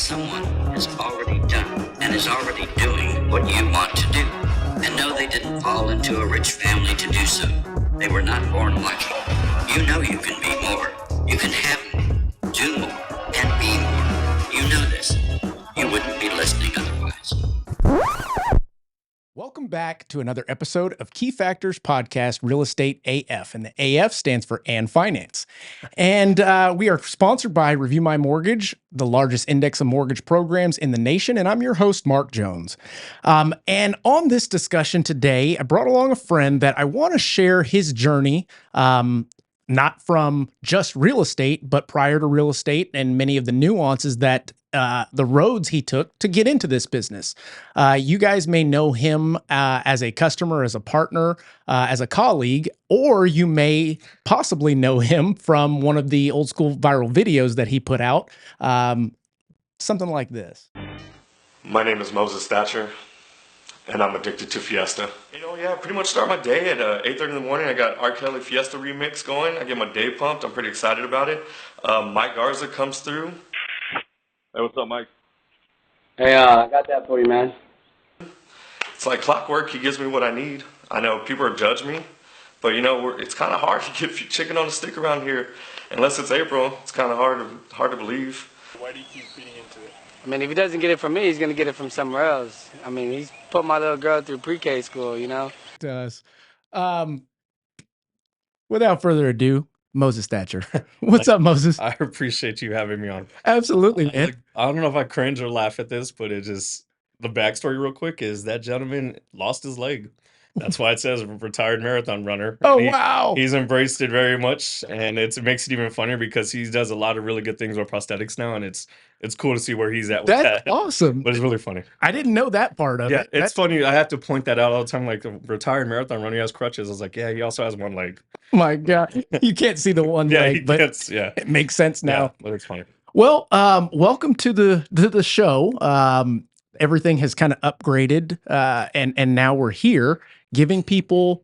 someone has already done and is already doing what you want to do. And no, they didn't fall into a rich family to do so. They were not born lucky. You know you can be more. You can have more, do more, and be more. You know this. You wouldn't be listening otherwise. Welcome back to another episode of Key Factors Podcast Real Estate AF, and the AF stands for And Finance. And we are sponsored by Review My Mortgage, the largest index of mortgage programs in the nation, and I'm your host, Mark Jones. And on this discussion today, I brought along a friend that I want to share his journey, not from just real estate, but prior to real estate and many of the nuances that the roads he took to get into this business. You guys may know him as a customer, as a partner, as a colleague, or you may possibly know him from one of the old school viral videos that he put out. Something like this. My name is Moses Thatcher, and I'm addicted to Fiesta. I pretty much start my day at 8:30 in the morning. I got R. Kelly Fiesta remix going. I get my day pumped. I'm pretty excited about it. Mike Garza comes through. Hey, what's up, Mike? Hey, I got that for you, man. It's like clockwork. He gives me what I need. I know people are judge me, but it's kind of hard to get chicken on a stick around here. Unless it's April, it's kind of hard to believe. Why do you keep feeding into it? I mean, if he doesn't get it from me, he's going to get it from somewhere else. I mean, he's put my little girl through pre-K school, you know? Does. Without further ado, Moses Thatcher. What's up, Moses? I appreciate you having me on. Absolutely, man. I don't know if I cringe or laugh at this, but the backstory real quick is that gentleman lost his leg. That's why it says retired marathon runner. Oh, wow. He's embraced it very much, and it makes it even funnier because he does a lot of really good things with prosthetics now, and it's cool to see where he's at with That's that. awesome. But it's really funny. I didn't know that part of it. It's funny. I have to point that out all the time. Like the retired marathon runner, he has crutches. I was like, yeah, he also has one leg. My God. You can't see the one leg, but it makes sense now. Yeah, but it's funny. Well, welcome to the show. Everything has kind of upgraded, and now we're here giving people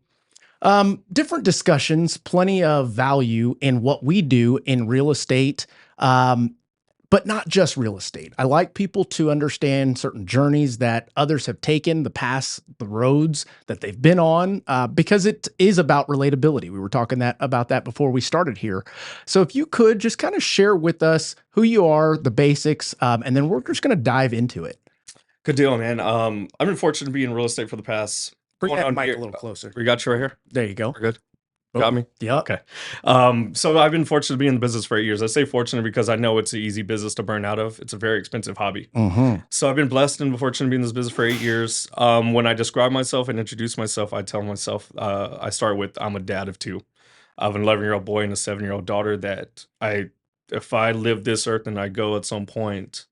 different discussions, plenty of value in what we do in real estate, but not just real estate. I like people to understand certain journeys that others have taken, the roads that they've been on, because it is about relatability. We were talking about that before we started here. So if you could just kind of share with us who you are, the basics, and then we're just going to dive into it. Good deal, man. I've been fortunate to be in real estate for the past. Bring that mic a little closer. We got you right here. There you go. We're good. Got me? Yeah. Okay. So I've been fortunate to be in the business for 8 years. I say fortunate because I know it's an easy business to burn out of. It's a very expensive hobby. Mm-hmm. So I've been blessed and fortunate to be in this business for 8 years. When I describe myself and introduce myself, I tell myself, I start with, I'm a dad of two. I have an 11-year-old boy and a 7-year-old daughter that if I live this earth and I go at some point,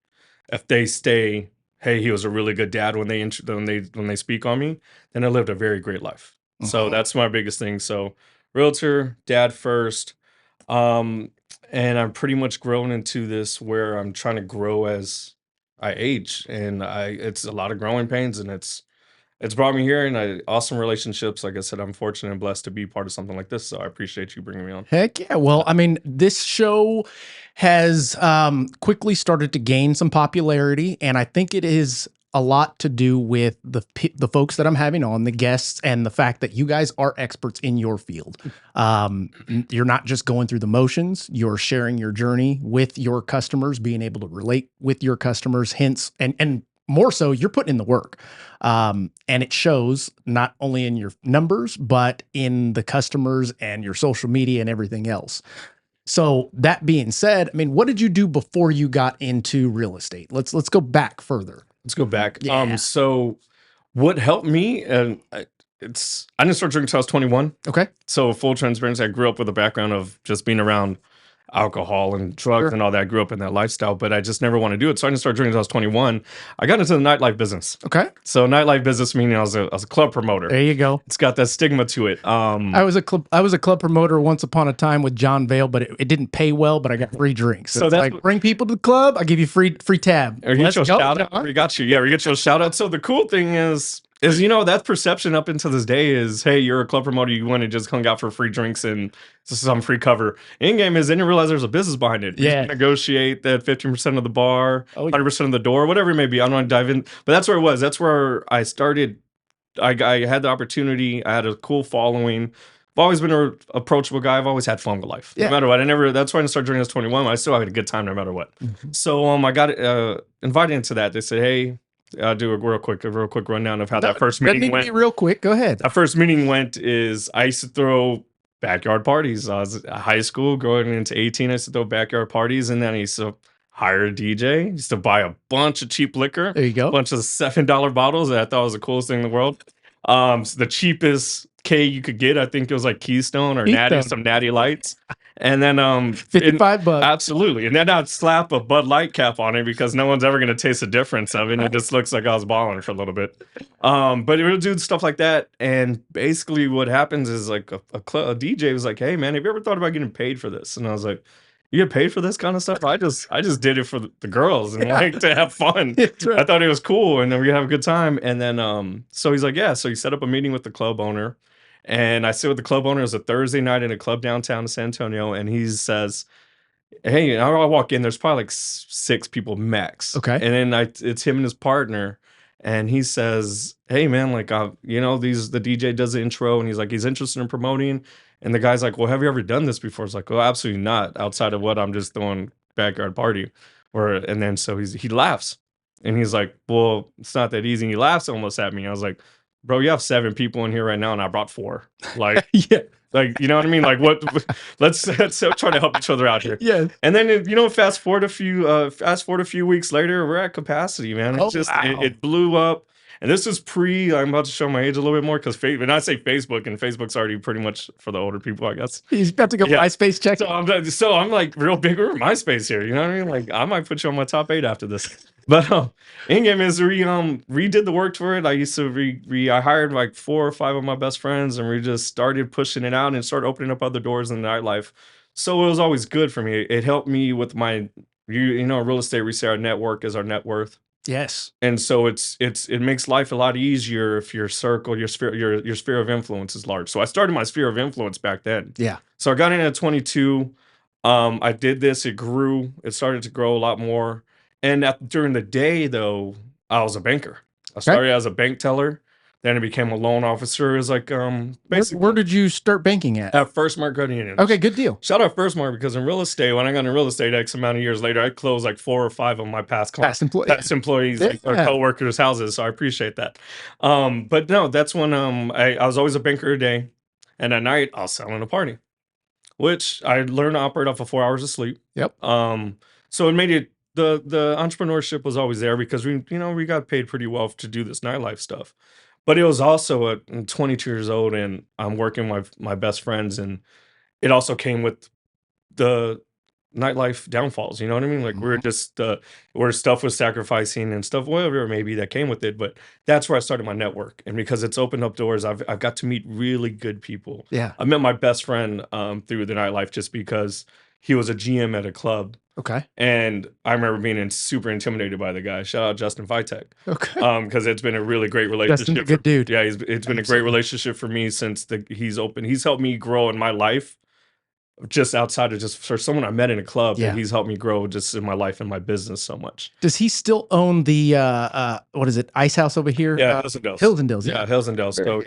if they stay, hey, he was a really good dad when they speak on me, then I lived a very great life. Mm-hmm. So that's my biggest thing. So realtor, dad first, and I'm pretty much grown into this where I'm trying to grow as I age, and it's a lot of growing pains, and it's brought me here, and awesome relationships. Like I said, I'm fortunate and blessed to be part of something like this, so I appreciate you bringing me on. Heck yeah. Well, I mean, this show has quickly started to gain some popularity, and I think it is a lot to do with the folks that I'm having on, the guests, and the fact that you guys are experts in your field. You're not just going through the motions, you're sharing your journey with your customers, being able to relate with your customers, hence, and more so, you're putting in the work. And it shows not only in your numbers, but in the customers and your social media and everything else. So that being said, I mean, what did you do before you got into real estate? Let's go back further. Let's go back. Yeah. So what helped me, and I didn't start drinking until I was 21. Okay. So full transparency, I grew up with a background of just being around alcohol and drugs and all that. I grew up in that lifestyle, but I just never wanted to do it. So I didn't start drinking until I was 21. I got into the nightlife business. Okay. So nightlife business meaning I was a club promoter. There you go. It's got that stigma to it. I was a club promoter once upon a time with John Vale, but it didn't pay well, but I got free drinks. So that's like, bring people to the club, I give you free tab. Or you get your shout out. We got you. Yeah, we get your shout out. So the cool thing is, is, that perception up until this day is, hey, you're a club promoter, you want to just hung out for free drinks and some free cover. In game is, they didn't realize there's a business behind it. Yeah. You negotiate that 15% of the bar, Oh, yeah. 100% of the door, whatever it may be. I don't want to dive in, but that's where it was. That's where I started. I had the opportunity. I had a cool following. I've always been an approachable guy. I've always had fun with life, Yeah. no matter what. That's why I started drinking as 21. I still had a good time no matter what. So I got invited into that. They said, hey, I'll do a real quick rundown of how that first Doesn't meeting need to went. be real quick. Go ahead. That first meeting went is I used to throw backyard parties. I was at high school going into 18. I used to throw backyard parties, and then I used to hire a DJ. I used to buy a bunch of cheap liquor. There you go. A bunch of $7 bottles that I thought was the coolest thing in the world. So the cheapest K you could get, I think it was like Keystone or Natty, Keystone. some Natty Lights. And then $55. absolutely. And then I'd slap a Bud Light cap on it because no one's ever going to taste the difference of it. And it just looks like I was balling for a little bit. But it would do stuff like that. And basically what happens is like a DJ was like, hey man, have you ever thought about getting paid for this? And I was like, you get paid for this kind of stuff? I just did it for the girls and like to have fun. That's right. I thought it was cool and then we have a good time. And then so he's like, yeah. So he set up a meeting with the club owner. And I sit with the club owner. It was a Thursday night in a club downtown in San Antonio. And he says, hey, I walk in, there's probably like 6 people max. Okay. And then it's him and his partner. And he says, hey man, like, the DJ does the intro and he's like, he's interested in promoting. And the guy's like, well, have you ever done this before? It's like, well, absolutely not. Outside of what I'm just throwing backyard party. And then so he laughs and he's like, well, it's not that easy. And he laughs almost at me. I was like, bro, you have 7 people in here right now and I brought 4. Like, Yeah. like, you know what I mean? Like what, let's try to help each other out here. Yeah. And then, fast forward a few weeks later, we're at capacity, man. It's wow. it blew up. And this is I'm about to show my age a little bit more because when I say Facebook, and Facebook's already pretty much for the older people, I guess. He's about to go Yeah. MySpace check. So I'm like real big with MySpace here. You know what I mean? Like I might put you on my top 8 after this. But in-game is redid the work for it. I used to I hired like 4 or 5 of my best friends and we just started pushing it out and started opening up other doors in the nightlife. So it was always good for me. It helped me with my real estate. We say our network is our net worth. Yes. And so it makes life a lot easier if your circle, your sphere of influence is large. So I started my sphere of influence back then. Yeah. So I got in at 22. I did this. It grew. It started to grow a lot more. And during the day, though, I was a banker. I started as a bank teller. Then I became a loan officer. It was like basically. Where did you start banking at? At First Mark Credit Union. Okay, good deal. Shout out First Mark because in real estate, when I got into real estate X amount of years later, I closed like 4 or 5 of my past employees, Yeah. or co-workers' houses. So I appreciate that. But no, that's when I was always a banker a day, and at night I was selling a party, which I learned to operate off of 4 hours of sleep. Yep. So it made it the entrepreneurship was always there because we got paid pretty well to do this nightlife stuff. But it was also I'm 22 years old and I'm working with my best friends, and it also came with the nightlife downfalls. You know what I mean? Like we're just where stuff was sacrificing and stuff, whatever it may be that came with it. But that's where I started my network, and because it's opened up doors, I've got to meet really good people. Yeah. I met my best friend through the nightlife just because he was a GM at a club. Okay. And I remember being super intimidated by the guy. Shout out Justin Vitek. Okay. Because it's been a really great relationship. Justin's a good dude. Yeah, it's been a great relationship for me since he's open. He's helped me grow in my life, just outside of just for someone I met in a club. Yeah. And he's helped me grow just in my life and my business so much. Does he still own the what is it, Ice House over here? Yeah, Hillsdale's. Hillsdale's. Yeah, Hillsdale's. So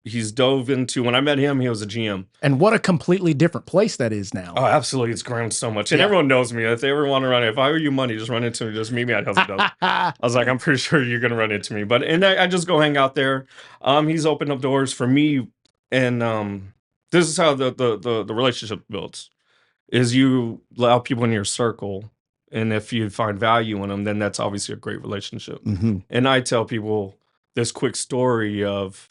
he's dove into, when I met him, he was a GM. And what a completely different place that is now. Oh, absolutely. It's grown so much. And everyone knows me. If they ever want to run it, if I owe you money, just run into me. Just meet me at Hillsdale's. I was like, I'm pretty sure you're going to run into me. But I just go hang out there. He's opened up doors for me. And this is how the relationship builds, is you allow people in your circle. And if you find value in them, then that's obviously a great relationship. Mm-hmm. And I tell people this quick story of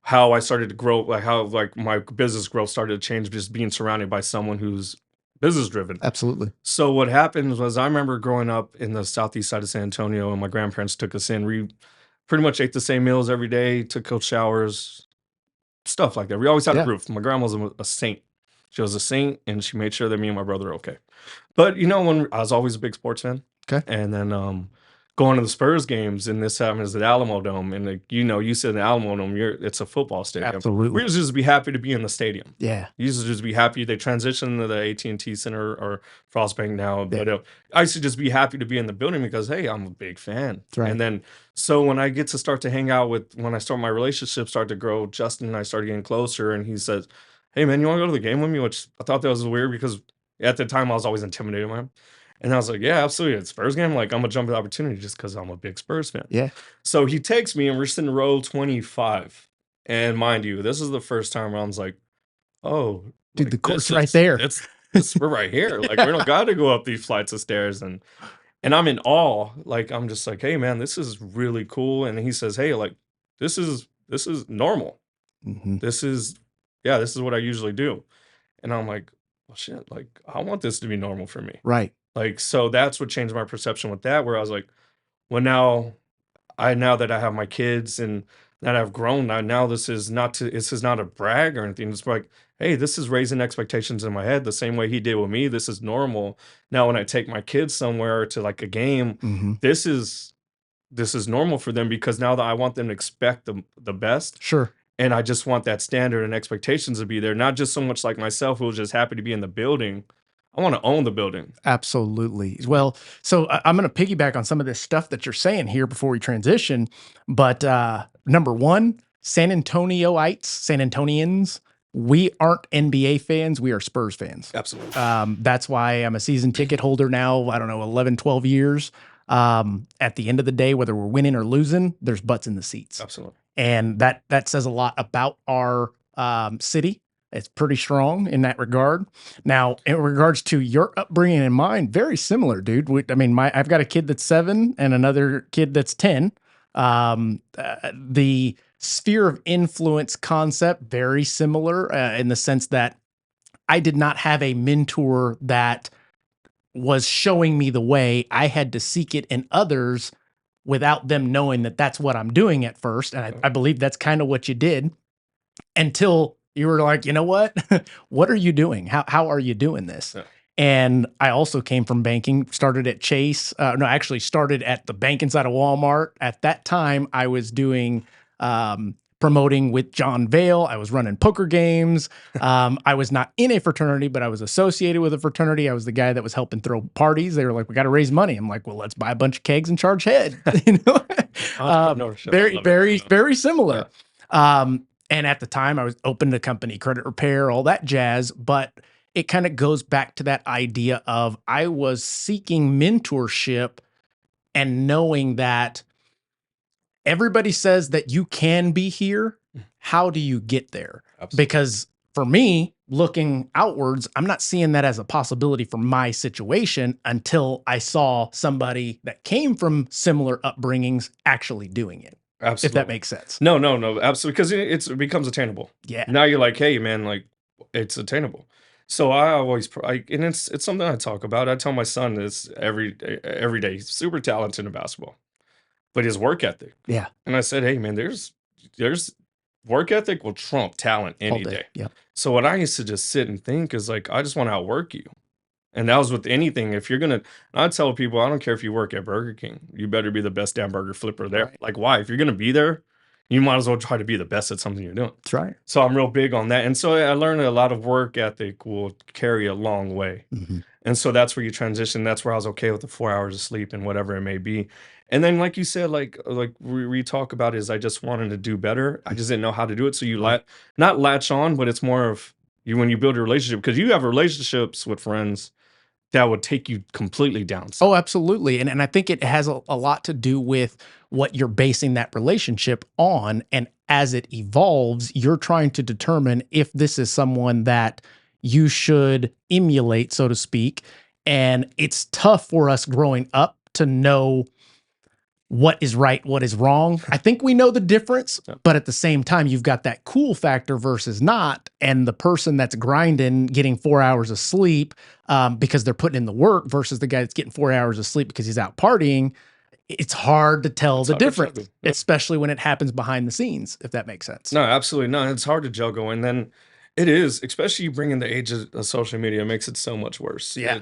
how I started to grow, like how my business growth started to change, just being surrounded by someone who's business driven. Absolutely. So what happened was, I remember growing up in the southeast side of San Antonio, and my grandparents took us in. We pretty much ate the same meals every day, took cold showers, stuff like that. We always had a roof. My grandma was a saint. She was a saint, and she made sure that me and my brother were okay. But when I was always a big sports fan. Okay. And then going to the Spurs games, and this happens at Alamo Dome, and you said the Alamo Dome, it's a football stadium. Absolutely. We used to just be happy to be in the stadium. Yeah. You used to just be happy. They transitioned to the AT&T Center or Frostbank now, Yeah. but I used to just be happy to be in the building because, hey, I'm a big fan. That's right. And then, so when I get to start to hang out when I start my relationship start to grow, Justin and I started getting closer, and he says, hey man, you want to go to the game with me? Which I thought that was weird because at the time I was always intimidated by him. And I was like, yeah, absolutely. It's Spurs game. Like, I'm going to jump at the opportunity just because I'm a big Spurs fan. Yeah. So he takes me, and we're sitting row 25. And mind you, this is the first time where I was like, oh, Dude, like, the court's this right is- there. we're right here. Like, we don't got to go up these flights of stairs. And I'm in awe. Like, I'm just like, hey, man, this is really cool. And he says, hey, like, this is normal. Mhm. This is what I usually do. And I'm like, well, shit, like, I want this to be normal for me. Right. Like, so that's what changed my perception with that, where I was like, well, now that I have my kids and that I've grown, now this is not a brag or anything. It's like, hey, this is raising expectations in my head the same way he did with me. This is normal. Now, when I take my kids somewhere to like a game, Mhm. this is normal for them because now that I want them to expect the best. Sure. And I just want that standard and expectations to be there. Not just so much like myself, who was just happy to be in the building. I want to own the building. Absolutely. Well, so I'm going to piggyback on some of this stuff that you're saying here before we transition. But number one, San Antonians, we aren't NBA fans. We are Spurs fans. Absolutely. That's why I'm a season ticket holder now, I don't know, 11, 12 years. At the end of the day, whether we're winning or losing, there's butts in the seats. Absolutely. And that says a lot about our city. It's pretty strong in that regard. Now, in regards to your upbringing and mine, very similar, dude. I've got a kid that's 7 and another kid that's 10. The sphere of influence concept, very similar in the sense that I did not have a mentor that was showing me the way. I had to seek it in others without them knowing that that's what I'm doing at first. And I believe that's kind of what you did until you were like, you know what? What are you doing? How are you doing this? Yeah. And I also came from banking, started at Chase. Actually started at the bank inside of Walmart. At that time, I was doing promoting with John Vale. I was running poker games. I was not in a fraternity, but I was associated with a fraternity. I was the guy that was helping throw parties. They were like, we got to raise money. I'm like, well, let's buy a bunch of kegs and charge head. Very similar. Yeah. And at the time I was open to company credit repair, all that jazz. But it kind of goes back to that idea of I was seeking mentorship and knowing that everybody says that you can be here. How do you get there? Absolutely. Because for me, looking outwards, I'm not seeing that as a possibility for my situation until I saw somebody that came from similar upbringings actually doing it. Absolutely. If that makes sense. No, absolutely. Because it becomes attainable. Yeah. Now you're like, hey, man, like it's attainable. So I always, and it's something I talk about. I tell my son this every day. He's super talented in basketball, but his work ethic. Yeah. And I said, hey, man, there's work ethic will trump talent any day. Yeah. So what I used to just sit and think is like, I just want to outwork you. And that was with anything. If you're I tell people, I don't care if you work at Burger King, you better be the best damn burger flipper there. Right. Like, why? If you're going to be there, you might as well try to be the best at something you're doing. That's right. So I'm real big on that. And so I learned a lot of work ethic will carry a long way. Mm-hmm. And so that's where you transition. That's where I was okay with the 4 hours of sleep and whatever it may be. And then, like you said, like we talk about is I just wanted to do better. I just didn't know how to do it. So you not latch on, but it's more of you when you build a relationship, because you have relationships with friends that would take you completely down. Oh, absolutely. And I think it has a lot to do with what you're basing that relationship on. And as it evolves, you're trying to determine if this is someone that you should emulate, so to speak. And it's tough for us growing up to know what is right, what is wrong. I think we know the difference, but at the same time, you've got that cool factor versus not. And the person that's grinding, getting 4 hours of sleep because they're putting in the work versus the guy that's getting 4 hours of sleep because he's out partying. It's hard to tell the difference, especially when it happens behind the scenes, if that makes sense. No, absolutely. No, it's hard to juggle. And then it is, especially you bring in the age of social media, it makes it so much worse. Yeah.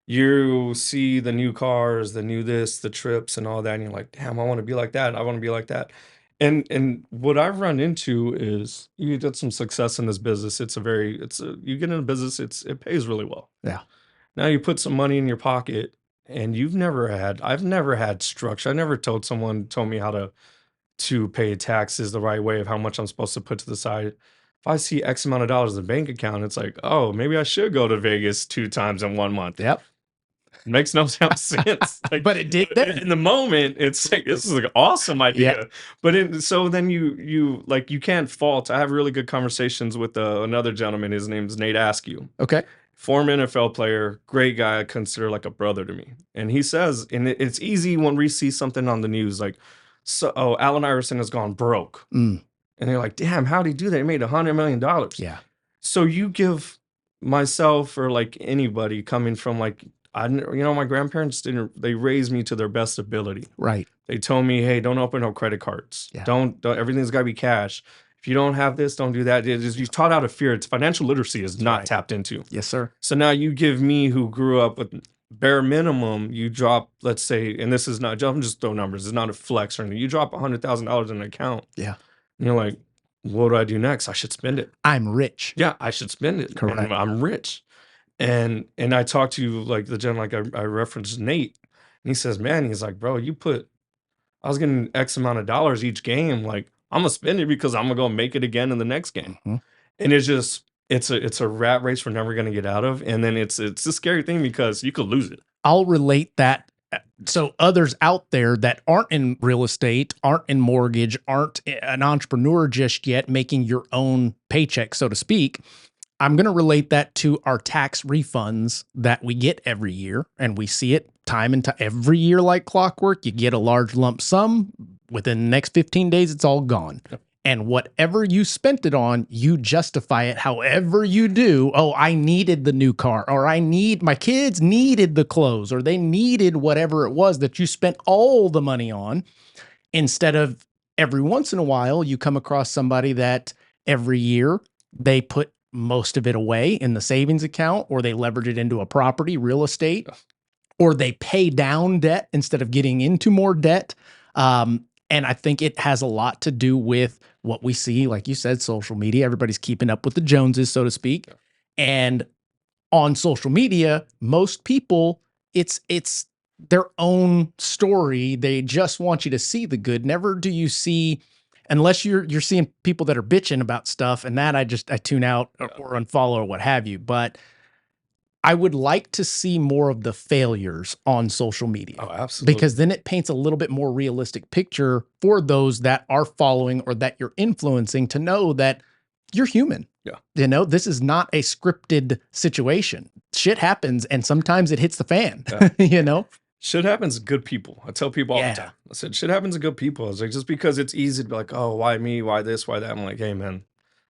you see the new cars, the new this, the trips and all that, and you're like, damn, I want to be like that. I want to be like that. And what I've run into is you get some success in this business. You get in a business, it pays really well. Yeah. Now you put some money in your pocket and I've never had structure. I never told me how to pay taxes the right way of how much I'm supposed to put to the side. If I see X amount of dollars in the bank account, it's like, oh, maybe I should go to Vegas 2 times in 1 month. Yep. Makes no sense. Like, But it did then. in the moment, it's like this is an awesome idea. But so then you like you can't fault. I have really good conversations with another gentleman. His name's Nate Askew. Okay. Former NFL player, great guy. I consider like a brother to me. And he says, and it's easy when we see something on the news like, Allen Iverson has gone broke. Mm. And they're like, damn, how'd he do that? He made $100 million. Yeah. So you give myself or like anybody coming from like, my grandparents they raised me to their best ability. Right. They told me, hey, don't open up credit cards. Yeah. Don't everything's got to be cash. If you don't have this, don't do that. You're taught out of fear. It's financial literacy is not right. tapped into. Yes, sir. So now you give me who grew up with bare minimum, you drop, let's say, and this is not, I'm just throwing numbers. It's not a flex or anything. You drop $100,000 in an account. Yeah. And you're like, what do I do next? I should spend it. I'm rich. Yeah, I should spend it. Correct. And I'm rich. And I talked to like the gentleman, like I referenced Nate, and he says, man, he's like, bro, I was getting X amount of dollars each game. Like, I'm gonna spend it because I'm gonna go make it again in the next game. Mm-hmm. And it's a rat race we're never gonna get out of. And then it's a scary thing because you could lose it. I'll relate that. So others out there that aren't in real estate, aren't in mortgage, aren't an entrepreneur just yet, making your own paycheck, so to speak. I'm going to relate that to our tax refunds that we get every year. And we see it time and time every year like clockwork. You get a large lump sum. Within the next 15 days, it's all gone. Yep. And whatever you spent it on, you justify it however you do. Oh, I needed the new car, or my kids needed the clothes, or they needed whatever it was that you spent all the money on. Instead of every once in a while, you come across somebody that every year they put most of it away in the savings account, or they leverage it into a property, real estate, or they pay down debt instead of getting into more debt. And I think it has a lot to do with what we see, like you said, social media. Everybody's keeping up with the Joneses, so to speak. And on social media, most people, it's their own story. They just want you to see the good. Never do you see, unless you're seeing people that are bitching about stuff, and that I tune out or unfollow or what have you. But I would like to see more of the failures on social media. Oh, absolutely. Because then it paints a little bit more realistic picture for those that are following or that you're influencing to know that you're human. Yeah. This is not a scripted situation. Shit happens, and sometimes it hits the fan, Shit happens to good people. I tell people all the time. I said, shit happens to good people. I was like, just because it's easy to be like, oh, why me? Why this? Why that? I'm like, hey, man,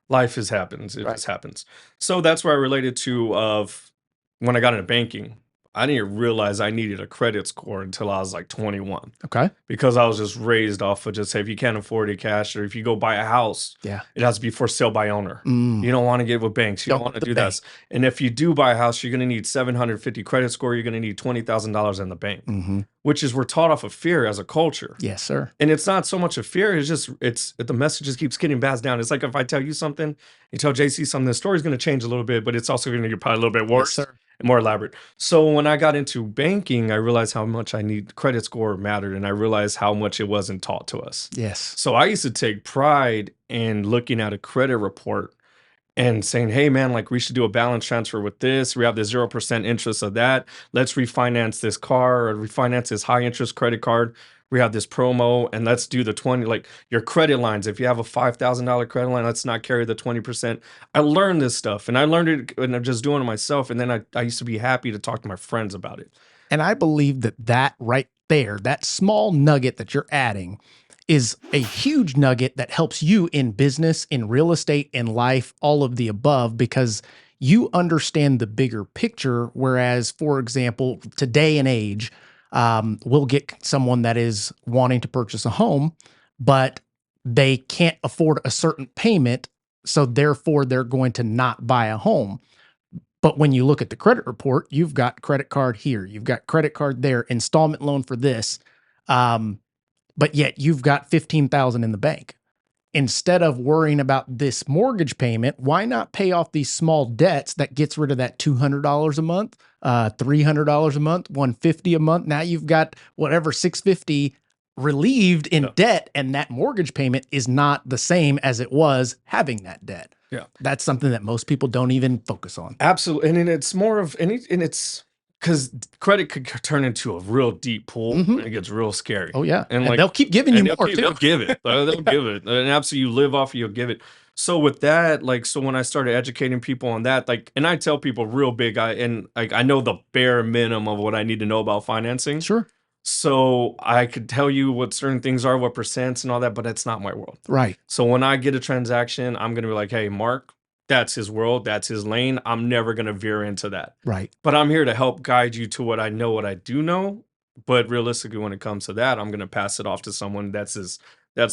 life happens. It just happens. So that's where I related to when I got into banking. I didn't realize I needed a credit score until I was like 21. Okay. Because I was just raised off of just, hey, if you can't afford it cash, or if you go buy a house, it has to be for sale by owner. You don't want to get with banks. You don't want to do that. And if you do buy a house, you're going to need 750 credit score. You're going to need $20,000 in the bank, which is we're taught off of fear as a culture. Yes, sir. And it's not so much a fear. It's just, the message just keeps getting passed down. It's like if I tell you something, you tell JC something, the story's going to change a little bit, but it's also going to get probably a little bit worse. Yes, sir. And more elaborate. So when I got into banking, I realized how much credit score mattered, and I realized how much it wasn't taught to us. Yes. So I used to take pride in looking at a credit report and saying, hey man, like we should do a balance transfer with this. We have the 0% interest of that. Let's refinance this car or refinance this high interest credit card. We have this promo, and let's do the 20, like your credit lines. If you have a $5,000 credit line, let's not carry the 20%. I learned this stuff, and I learned it and I'm just doing it myself. And then I used to be happy to talk to my friends about it. And I believe that right there, that small nugget that you're adding is a huge nugget that helps you in business, in real estate, in life, all of the above, because you understand the bigger picture. Whereas, for example, today and age, we'll get someone that is wanting to purchase a home, but they can't afford a certain payment. So therefore they're going to not buy a home. But when you look at the credit report, you've got credit card here, you've got credit card there, installment loan for this. But yet you've got 15,000 in the bank. Instead of worrying about this mortgage payment, why not pay off these small debts that gets rid of that $200 a month, $300 a month, $150 a month? Now you've got whatever, $650 relieved in debt, and that mortgage payment is not the same as it was having that debt. Yeah. That's something that most people don't even focus on. Absolutely. And it's more of, and it's because credit could turn into a real deep pool and it gets real scary. Oh yeah. And they'll keep giving you more too. They'll give it. They'll give it. And absolutely, you live off, you'll give it. So with that, like, so when I started educating people on that, like, and I tell people real big, I know the bare minimum of what I need to know about financing. Sure. So I could tell you what certain things are, what percents and all that, but it's not my world. Right. So when I get a transaction, I'm going to be like, hey, Mark, that's his world. That's his lane. I'm never going to veer into that. Right. But I'm here to help guide you to what I know, what I do know. But realistically, when it comes to that, I'm going to pass it off to someone that's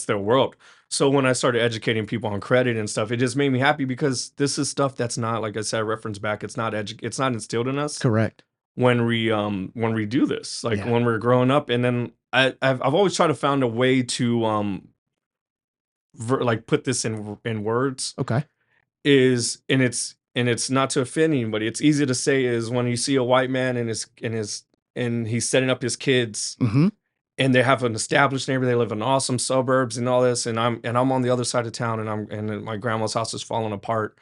their world. So when I started educating people on credit and stuff, it just made me happy because this is stuff that's not, like I said, I reference back. It's not instilled in us. Correct. When we do this, like when we're growing up. And then I've always tried to find a way to like put this in words. Okay. And it's not to offend anybody. It's easy to say is when you see a white man and he's setting up his kids and they have an established neighborhood, they live in awesome suburbs and all this, and I'm on the other side of town and my grandma's house is falling apart.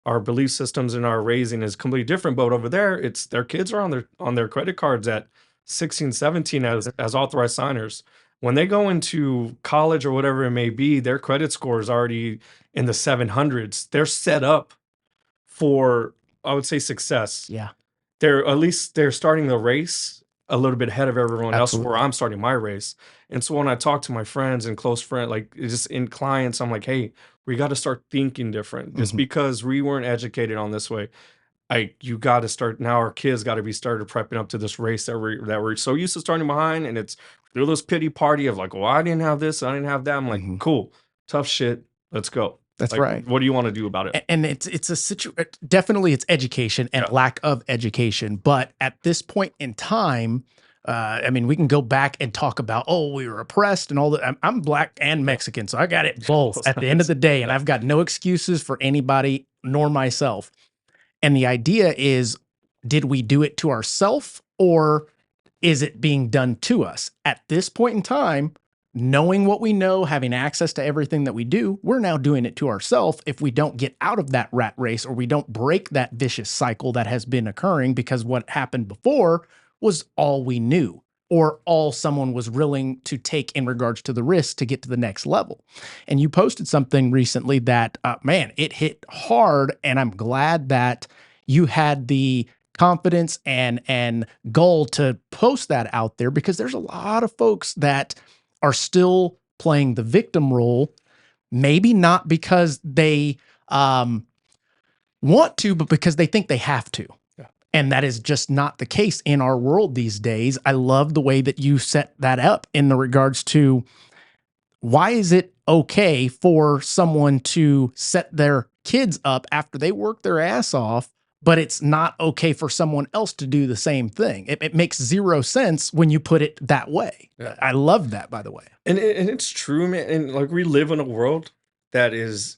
Our belief systems and our raising is completely different, but over there, it's their kids are on their credit cards at 16, 17 as authorized signers. When they go into college or whatever it may be, their credit score is already in the 700s. They're set up for, I would say, success. Yeah. They're starting the race a little bit ahead of everyone else Absolutely. where I'm starting my race. And so when I talk to my friends and close friends, like just in clients, I'm like, hey, we got to start thinking different. Just because we weren't educated on this way. You got to start now. Our kids got to be started prepping up to this race that we're so used to starting behind, and it's through this pity party of like, well, I didn't have this, I didn't have that. I'm like, cool, tough shit, let's go. That's like, right. What do you want to do about it? And it's definitely it's education and lack of education. But at this point in time, I mean, we can go back and talk about, oh, we were oppressed and all that. I'm Black and Mexican, so I got it both at the end of the day, and I've got no excuses for anybody nor myself. And the idea is, did we do it to ourselves or is it being done to us? At this point in time, knowing what we know, having access to everything that we do, we're now doing it to ourselves if we don't get out of that rat race or we don't break that vicious cycle that has been occurring because what happened before was all we knew or all someone was willing to take in regards to the risk to get to the next level. And you posted something recently that, man, it hit hard. And I'm glad that you had the confidence and goal to post that out there because there's a lot of folks that are still playing the victim role, maybe not because they want to, but because they think they have to. And that is just not the case in our world these days. I love the way that you set that up in the regards to why is it okay for someone to set their kids up after they work their ass off, but it's not okay for someone else to do the same thing. It makes zero sense when you put it that way. Yeah. I love that, by the way. And it's true, man. And like we live in a world that it's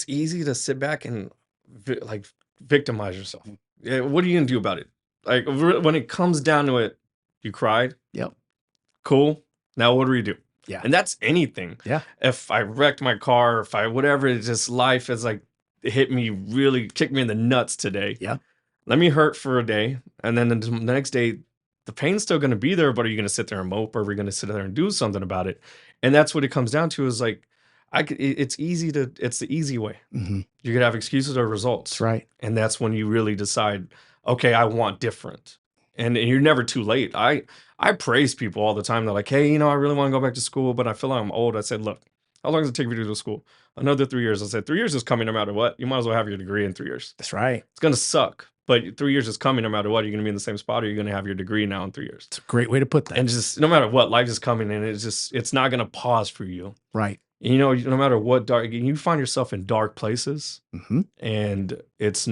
easy to sit back and like victimize yourself. Yeah, what are you gonna do about it? Like when it comes down to it, you cried. Yep. Cool. Now what do we do? Yeah. And that's anything. Yeah. If I wrecked my car, if I whatever, it's just life is like it hit me really, kicked me in the nuts today. Yeah. Let me hurt for a day, and then the next day, the pain's still gonna be there. But are you gonna sit there and mope, or are we gonna sit there and do something about it? And that's what it comes down to. Is like it's the easy way. You could have excuses or results. That's right. And that's when you really decide, okay, I want different. And you're never too late. I praise people all the time. They're like, hey, I really want to go back to school, but I feel like I'm old. I said, look, how long does it take you to go to school? Another 3 years. I said, 3 years is coming no matter what. You might as well have your degree in 3 years. That's right. It's going to suck, but 3 years is coming no matter what. You're going to be in the same spot, or you're going to have your degree now in 3 years. It's a great way to put that. And just no matter what, life is coming, and it's not going to pause for you. Right. You know, no matter what dark, you find yourself in dark places, Mhm. and it's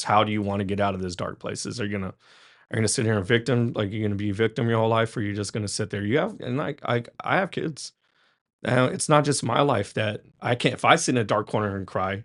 how do you want to get out of those dark places? Are you gonna sit here and victim, like you're gonna be a victim your whole life, or you're just gonna sit there? You have, and like I have kids. It's not just my life that I can't. If I sit in a dark corner and cry,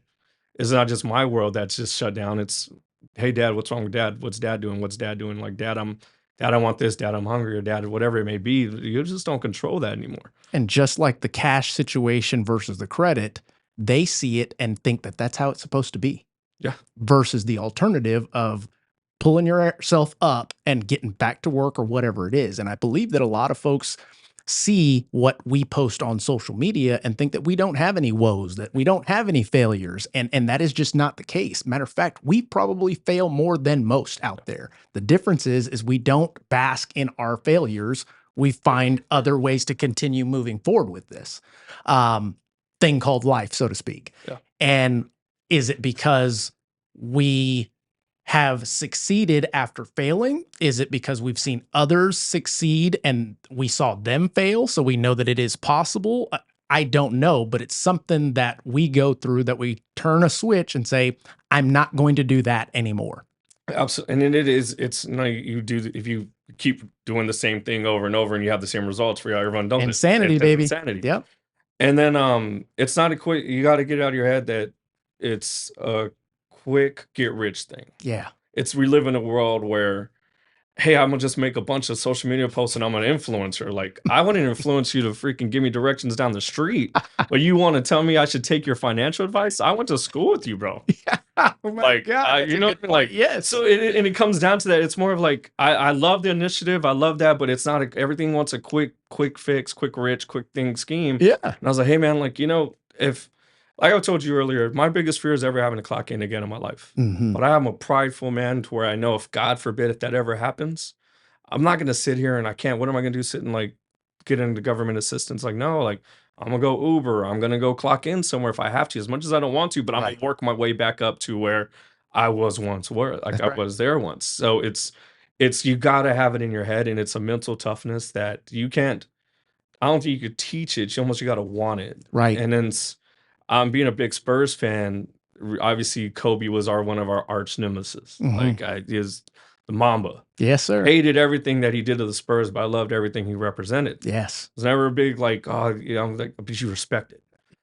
it's not just my world that's just shut down. It's, hey, dad, what's wrong with dad? What's dad doing? What's dad doing? Like, dad, I want this. Dad, I'm hungry. Or dad, whatever it may be. You just don't control that anymore. And just like the cash situation versus the credit, they see it and think that that's how it's supposed to be. Yeah. Versus the alternative of pulling yourself up and getting back to work or whatever it is. And I believe that a lot of folks see what we post on social media and think that we don't have any woes, that we don't have any failures. And that is just not the case. Matter of fact, we probably fail more than most out there. The difference is we don't bask in our failures. We find other ways to continue moving forward with this thing called life, so to speak. Yeah. And is it because we have succeeded after failing? Is it because we've seen others succeed and we saw them fail, so we know that it is possible? I don't know, but it's something that we go through, that we turn a switch and say, I'm not going to do that anymore. Absolutely. And it's no, you do, if you keep doing the same thing over and over and you have the same results for everyone, don't Insanity, baby. Insanity. Yep. And then it's not a quick, you got to get out of your head that it's a quick get rich thing. Yeah. We live in a world where, hey, I'm gonna just make a bunch of social media posts and I'm an influencer. Like, I wouldn't influence you to freaking give me directions down the street, but you want to tell me I should take your financial advice? I went to school with you, bro. Oh my Like, God, you know, that's a good like, point. Yes. So and it comes down to that. It's more of like, I love the initiative, I love that, but it's not everything wants a quick fix, quick rich, quick thing scheme. Yeah. And I was like, hey man, like, you know, if, like I told you earlier, my biggest fear is ever having to clock in again in my life. Mhm. But I am a prideful man to where I know if God forbid if that ever happens, I'm not gonna sit here and I can't. What am I gonna do? Sit and like get into government assistance? Like, no, like I'm gonna go Uber. I'm gonna go clock in somewhere if I have to, as much as I don't want to, but I'm Right. gonna work my way back up to where I was once, where like That's I right. was there once. So it's you gotta have it in your head, and it's a mental toughness that you can't. I don't think you could teach it. You gotta want it. Right. And then being a big Spurs fan, obviously Kobe was one of our arch nemesis. Mhm. Like is the Mamba. Yes, sir. Hated everything that he did to the Spurs, but I loved everything he represented. Yes. It was never a big like, oh, you know, like, but you respect it.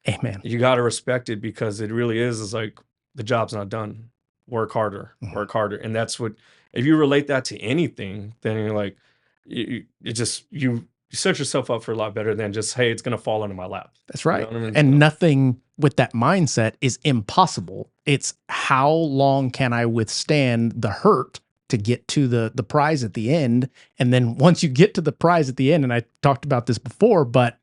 Amen. You got to respect it because it really is like the job's not done. Work harder, Mhm. work harder, and that's what. If you relate that to anything, then you're like, you set yourself up for a lot better than just, hey, it's gonna fall into my lap. That's right. You know what I mean? And So- nothing with that mindset is impossible. It's how long can I withstand the hurt to get to the prize at the end? And then once you get to the prize at the end, and I talked about this before, but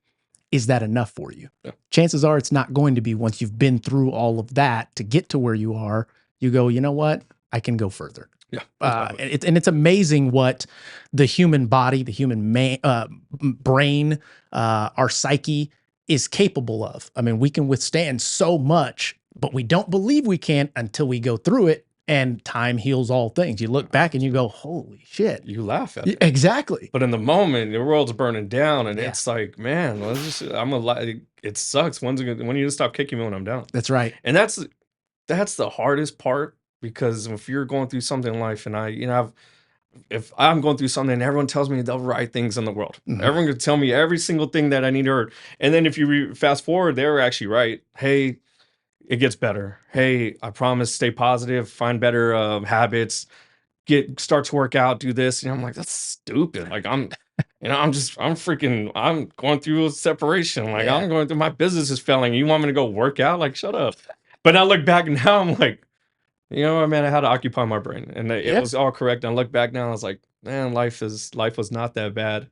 is that enough for you? Yeah. Chances are it's not going to be. Once you've been through all of that to get to where you are, you go, you know what? I can go further. Yeah. And it's amazing what the human body, the human brain, our psyche is capable of. I mean, we can withstand so much, but we don't believe we can until we go through it, and time heals all things. You look back and you go, holy shit. You laugh at it. Exactly. But in the moment, the world's burning down, and Yeah. it's like, man, it sucks. When are you gonna stop kicking me when I'm down? That's right. And that's the hardest part, because if you're going through something in life, and if I'm going through something and everyone tells me the right things in the world, Mhm. everyone could tell me every single thing that I need to hear. And then if you fast forward, they're actually right. Hey, it gets better. Hey, I promise, stay positive, find better habits, start to work out, do this. And I'm like, that's stupid. Like I'm going through a separation. Like Yeah. I'm going through, my business is failing. You want me to go work out? Like, shut up. But I look back now, I'm like, you know what, man, I had to occupy my brain, and it Yeah. was all correct. And I look back now, I was like, man, life was not that bad.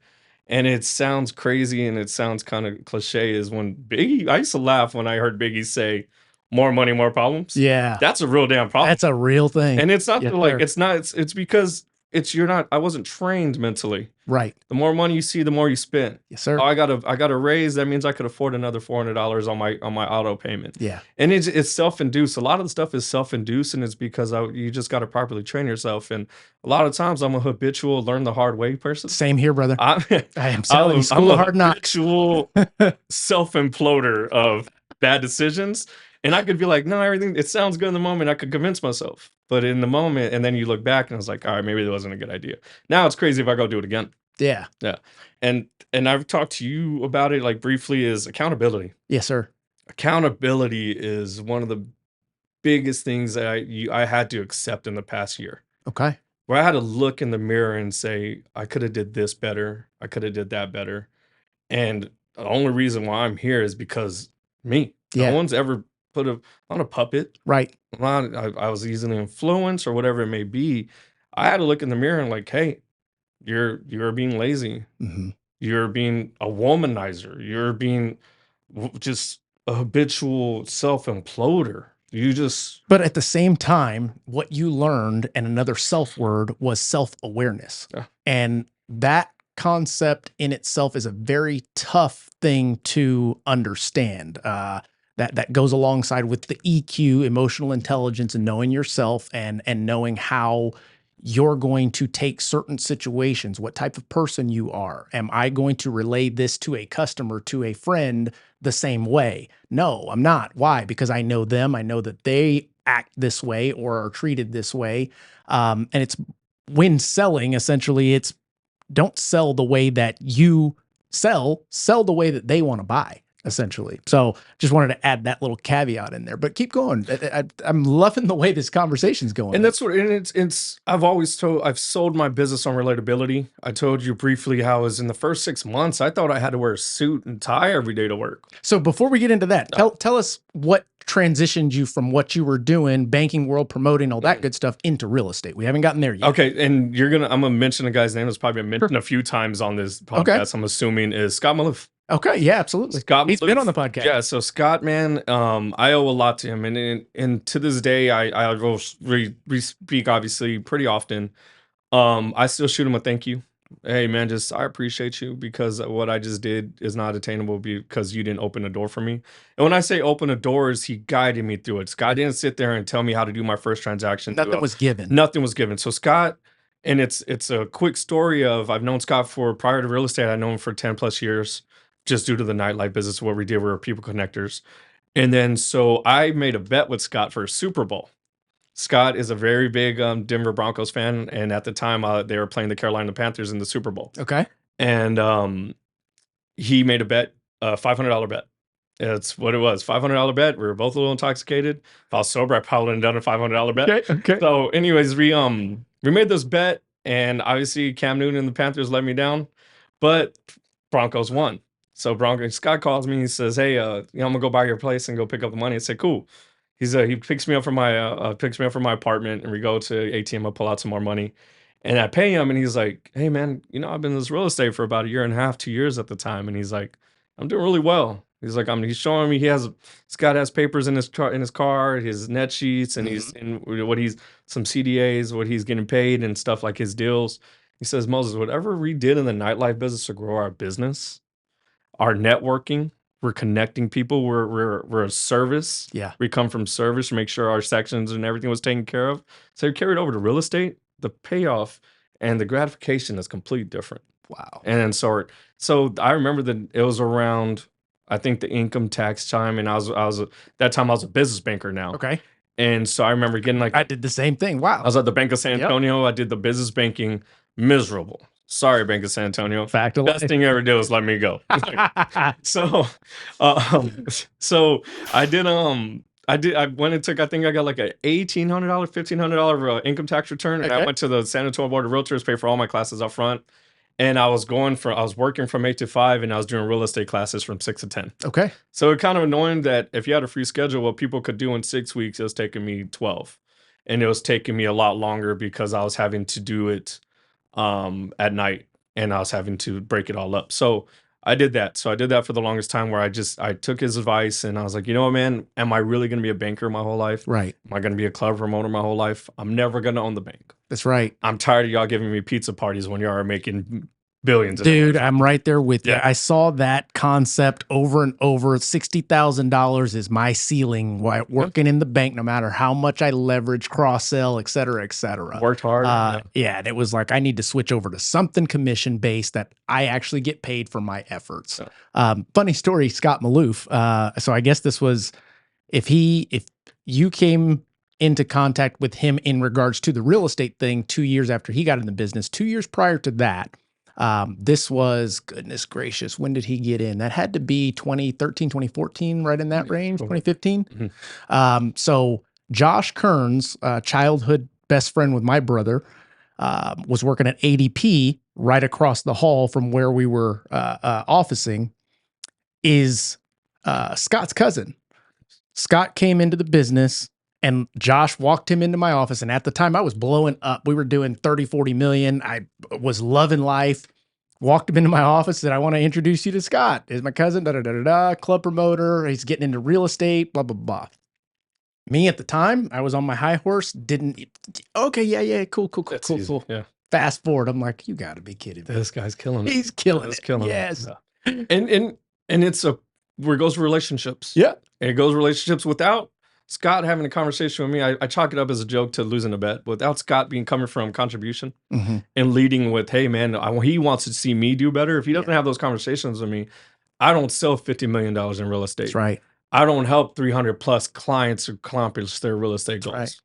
And it sounds crazy and it sounds kind of cliche, is when I used to laugh when I heard Biggie say, more money, more problems. Yeah. That's a real damn problem. That's a real thing. And it's not Yes, like, sir. it's because I wasn't trained mentally. Right. The more money you see, the more you spend. Yes, sir. Oh, I got a raise. That means I could afford another $400 on my auto payment. Yeah. And it's self-induced. A lot of the stuff is self-induced, and it's because you just got to properly train yourself. And a lot of times, I'm a habitual learn the hard way person. Same here, brother. I am selling school of hard knocks. habitual self-imploder of bad decisions. And I could be like, no, everything, it sounds good in the moment. I could convince myself. But in the moment, and then you look back and I was like, all right, maybe that wasn't a good idea. Now it's crazy if I go do it again. Yeah. Yeah. And I've talked to you about it like briefly, is accountability. Yes, sir. Accountability is one of the biggest things that I had to accept in the past year. Okay. Where I had to look in the mirror and say, I could have did this better. I could have did that better. And the only reason why I'm here is because me. Yeah. No one's ever on a puppet. Right. I was easily influenced or whatever it may be. I had to look in the mirror and like, hey, you're being lazy. Mm-hmm. You're being a womanizer. You're being just a habitual self-imploder. But at the same time, what you learned, and another self word, was self-awareness. Yeah. And that concept in itself is a very tough thing to understand. That goes alongside with the EQ, emotional intelligence, and knowing yourself and knowing how you're going to take certain situations, what type of person you are. Am I going to relay this to a customer, to a friend, the same way? No, I'm not. Why? Because I know them. I know that they act this way or are treated this way. And it's when selling, essentially, it's don't sell the way that you sell the way that they want to buy, essentially. So just wanted to add that little caveat in there, but keep going. I'm loving the way this conversation's going. And that's what, and it's, I've sold my business on relatability. I told you briefly how it was in the first 6 months, I thought I had to wear a suit and tie every day to work. So before we get into that, tell us what transitioned you from what you were doing, banking world, promoting, all that good stuff, into real estate. We haven't gotten there yet. Okay. And I'm going to mention a guy's name that's probably been mentioned a few times on this podcast. Okay. I'm assuming is Scott Maloof. Okay, yeah, absolutely. Scott He's Maloof. been on the podcast. Yeah, so Scott, man, I owe a lot to him, and to this day, I will speak obviously pretty often. I still shoot him a thank you. Hey, man, I appreciate you, because what I just did is not attainable because you didn't open a door for me. And when I say open a door, is he guided me through it. Scott didn't sit there and tell me how to do my first transaction. Nothing was given. Nothing was given. So Scott, and it's a quick story of, I've known Scott prior to real estate. I know him for 10 plus years. Just due to the nightlife business, what we did, we were people connectors. And then, so I made a bet with Scott for a Super Bowl. Scott is a very big Denver Broncos fan. And at the time, they were playing the Carolina Panthers in the Super Bowl. Okay. And he made a bet, a $500 bet. It's what it was, $500 bet. We were both a little intoxicated. If I was sober, I probably wouldn't have done a $500 bet. Okay. So anyways, we made this bet. And obviously, Cam Newton and the Panthers let me down. But Broncos won. So Scott calls me. He says, "Hey, I'm gonna go by your place and go pick up the money." I said, "Cool." He picks me up from my apartment, and we go to ATM. I pull out some more money, and I pay him. And he's like, "Hey, man, I've been in this real estate for about a year and a half, 2 years at the time." And he's like, "I'm doing really well." He's like, he's showing me Scott has papers in his car, his net sheets, and he's in some CDAs, what he's getting paid and stuff, like his deals. He says, "Moses, whatever we did in the nightlife business to grow our business, our networking, we're connecting people, we're a service. Yeah. We come from service to make sure our sections and everything was taken care of." So carried over to real estate, the payoff and the gratification is completely different. Wow. And so I remember that it was around, I think, the income tax time, and I was that time I was a business banker now. Okay. And so I remember getting I did the same thing. Wow. I was at the Bank of San Antonio. I did the business banking, miserable. Sorry, Bank of San Antonio. Fact of Best life. thing you ever did was let me go. So I did. I went and took. I think I got like a $1,800, $1,500 income tax return, and I went to the San Antonio Board of Realtors, paid for all my classes up front, and I was working from 8 to 5, and I was doing real estate classes from 6 to 10. Okay. So it kind of annoying that if you had a free schedule, what people could do in 6 weeks, it was taking me 12, and it was taking me a lot longer because I was having to do it at night, and I was having to break it all up. So I did that. So I did that for the longest time where I took his advice and I was like, you know what, man, am I really going to be a banker my whole life? Right. Am I going to be a club promoter my whole life? I'm never going to own the bank. That's right. I'm tired of y'all giving me pizza parties when you are making billions. Dude, I'm right there with you. Yeah. I saw that concept over and over. $60,000 is my ceiling while working in the bank, no matter how much I leverage, cross-sell, et cetera, et cetera. Worked hard. Yeah, and it was like, I need to switch over to something commission-based that I actually get paid for my efforts. Funny story, Scott Maloof. So I guess this was, if you came into contact with him in regards to the real estate thing 2 years after he got in the business, 2 years prior to that, this was, goodness gracious, when did he get in? That had to be 2013, 2014, right in that range, 2015. So Josh Kearns, childhood best friend with my brother, was working at ADP right across the hall from where we were officing, is Scott's cousin. Scott came into the business and Josh walked him into my office. And at the time I was blowing up. We were doing 30, 40 million. I was loving life. Walked him into my office, said, I want to introduce you to Scott. He's my cousin, club promoter. He's getting into real estate, blah, blah, blah. Me at the time, I was on my high horse, okay, yeah, cool. Yeah. Fast forward, I'm like, you got to be kidding me. This guy's killing it. He's killing it. Yes. And it's where it goes relationships. Yeah. And it goes relationships without Scott having a conversation with me. I chalk it up as a joke to losing a bet. Without Scott coming from contribution and leading with, hey, man, he wants to see me do better. If he doesn't have those conversations with me, I don't sell $50 million in real estate. That's right. I don't help 300 plus clients accomplish their real estate goals. Right.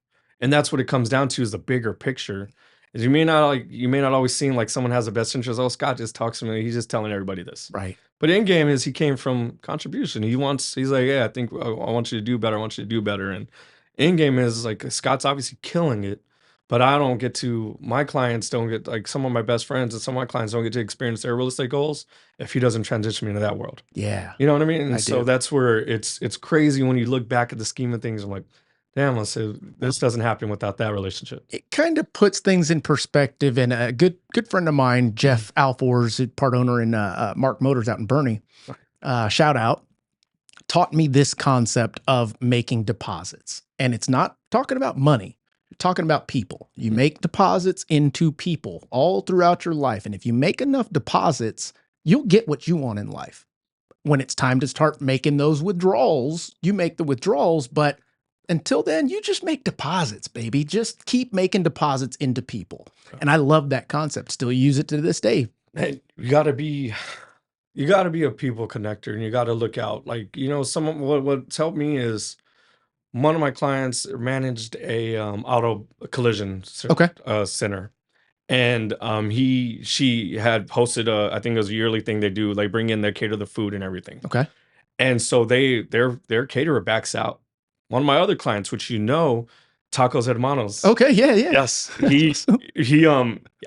And that's what it comes down to, is the bigger picture. Is you may not always seem like someone has the best interest. Oh, Scott just talks to me. He's just telling everybody this. Right. But in game is he came from contribution. He's like, yeah, I think I want you to do better. I want you to do better. And in game is like, Scott's obviously killing it, but my clients don't get, like, some of my best friends and some of my clients don't get to experience their real estate goals if he doesn't transition me into that world. Yeah. You know what I mean? And I so do. that's where it's crazy when you look back at the scheme of things. I'm like, damn, this doesn't happen without that relationship. It kind of puts things in perspective. And a good friend of mine, Jeff Alfors, part owner in Mark Motors out in Bernie, shout out, taught me this concept of making deposits. And it's not talking about money. You're talking about people. You make deposits into people all throughout your life. And if you make enough deposits, you'll get what you want in life. When it's time to start making those withdrawals, you make the withdrawals, but until then, you just make deposits, baby. Just keep making deposits into people. And I love that concept. Still use it to this day. Hey, you gotta be a people connector, and you gotta look out. Like, what's helped me is one of my clients managed a auto collision center. And she had hosted I think it was a yearly thing they do. They bring in, they cater the food and everything. Okay. And so their caterer backs out. One of my other clients, which Tacos Hermanos. Okay, yeah. Yes.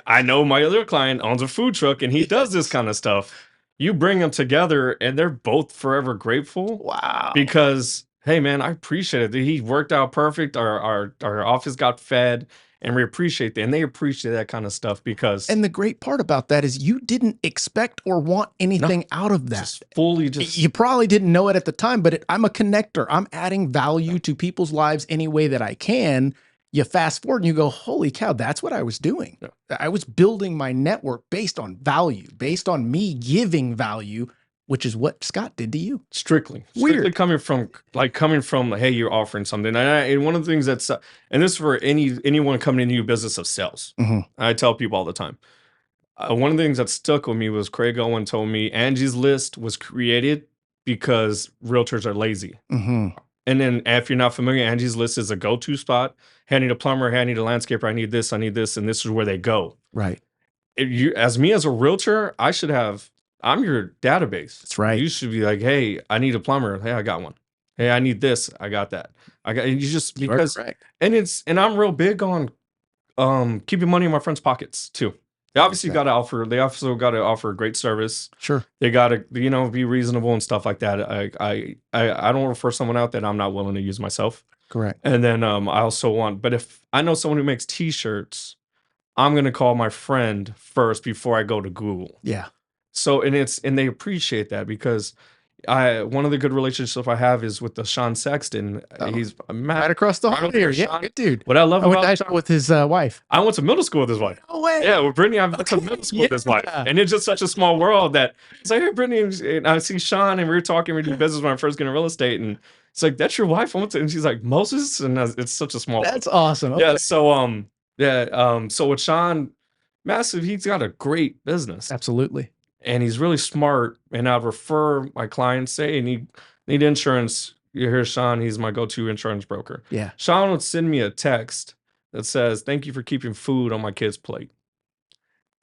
I know my other client owns a food truck and he does this kind of stuff. You bring them together and they're both forever grateful. Wow. Because, hey man, I appreciate it. He worked out perfect. Our office got fed. And we appreciate that. And they appreciate that kind of stuff because. And the great part about that is you didn't expect or want anything out of that. You probably didn't know it at the time, but I'm a connector. I'm adding value to people's lives any way that I can. You fast forward and you go, holy cow, that's what I was doing. Yeah. I was building my network based on value, based on me giving value, which is what Scott did to you. Strictly Weird. coming from, hey, you're offering something. And one of the things and this is for anyone coming into your business of sales. I tell people all the time. One of the things that stuck with me was Craig Owen told me Angie's List was created because realtors are lazy. And then if you're not familiar, Angie's List is a go-to spot. Hey, I need a plumber. Hey, I need a landscaper. I need this. And this is where they go. Right. As a realtor, I'm your database. That's right. You should be like, hey, I need a plumber. Hey, I got one. Hey, I need this. I got that. And I'm real big on keeping money in my friends' pockets too. They obviously got to offer great service. Sure. They got to, be reasonable and stuff like that. I don't refer someone out that I'm not willing to use myself. Correct. And then I also but if I know someone who makes t-shirts, I'm going to call my friend first before I go to Google. Yeah. So, and they appreciate that because one of the good relationships I have is with the Sean Sexton. He's Right across the hall here. Yeah, good dude. What I love I went to about high school with his wife. I went to middle school with his wife. No way. Yeah, with Brittany, I went to middle school with his wife. And it's just such a small world that it's like, hey, Brittany, and I see Sean, and we were talking, we were doing business when I first got in real estate. And it's like, that's your wife? And she's like, Moses? And it's such a small world. That's awesome. Yeah, so, so with Sean, massive, he's got a great business. Absolutely. And he's really smart. And I'd refer my clients, say, need insurance. Here's Sean. He's my go-to insurance broker. Yeah. Sean would send me a text that says, thank you for keeping food on my kid's plate.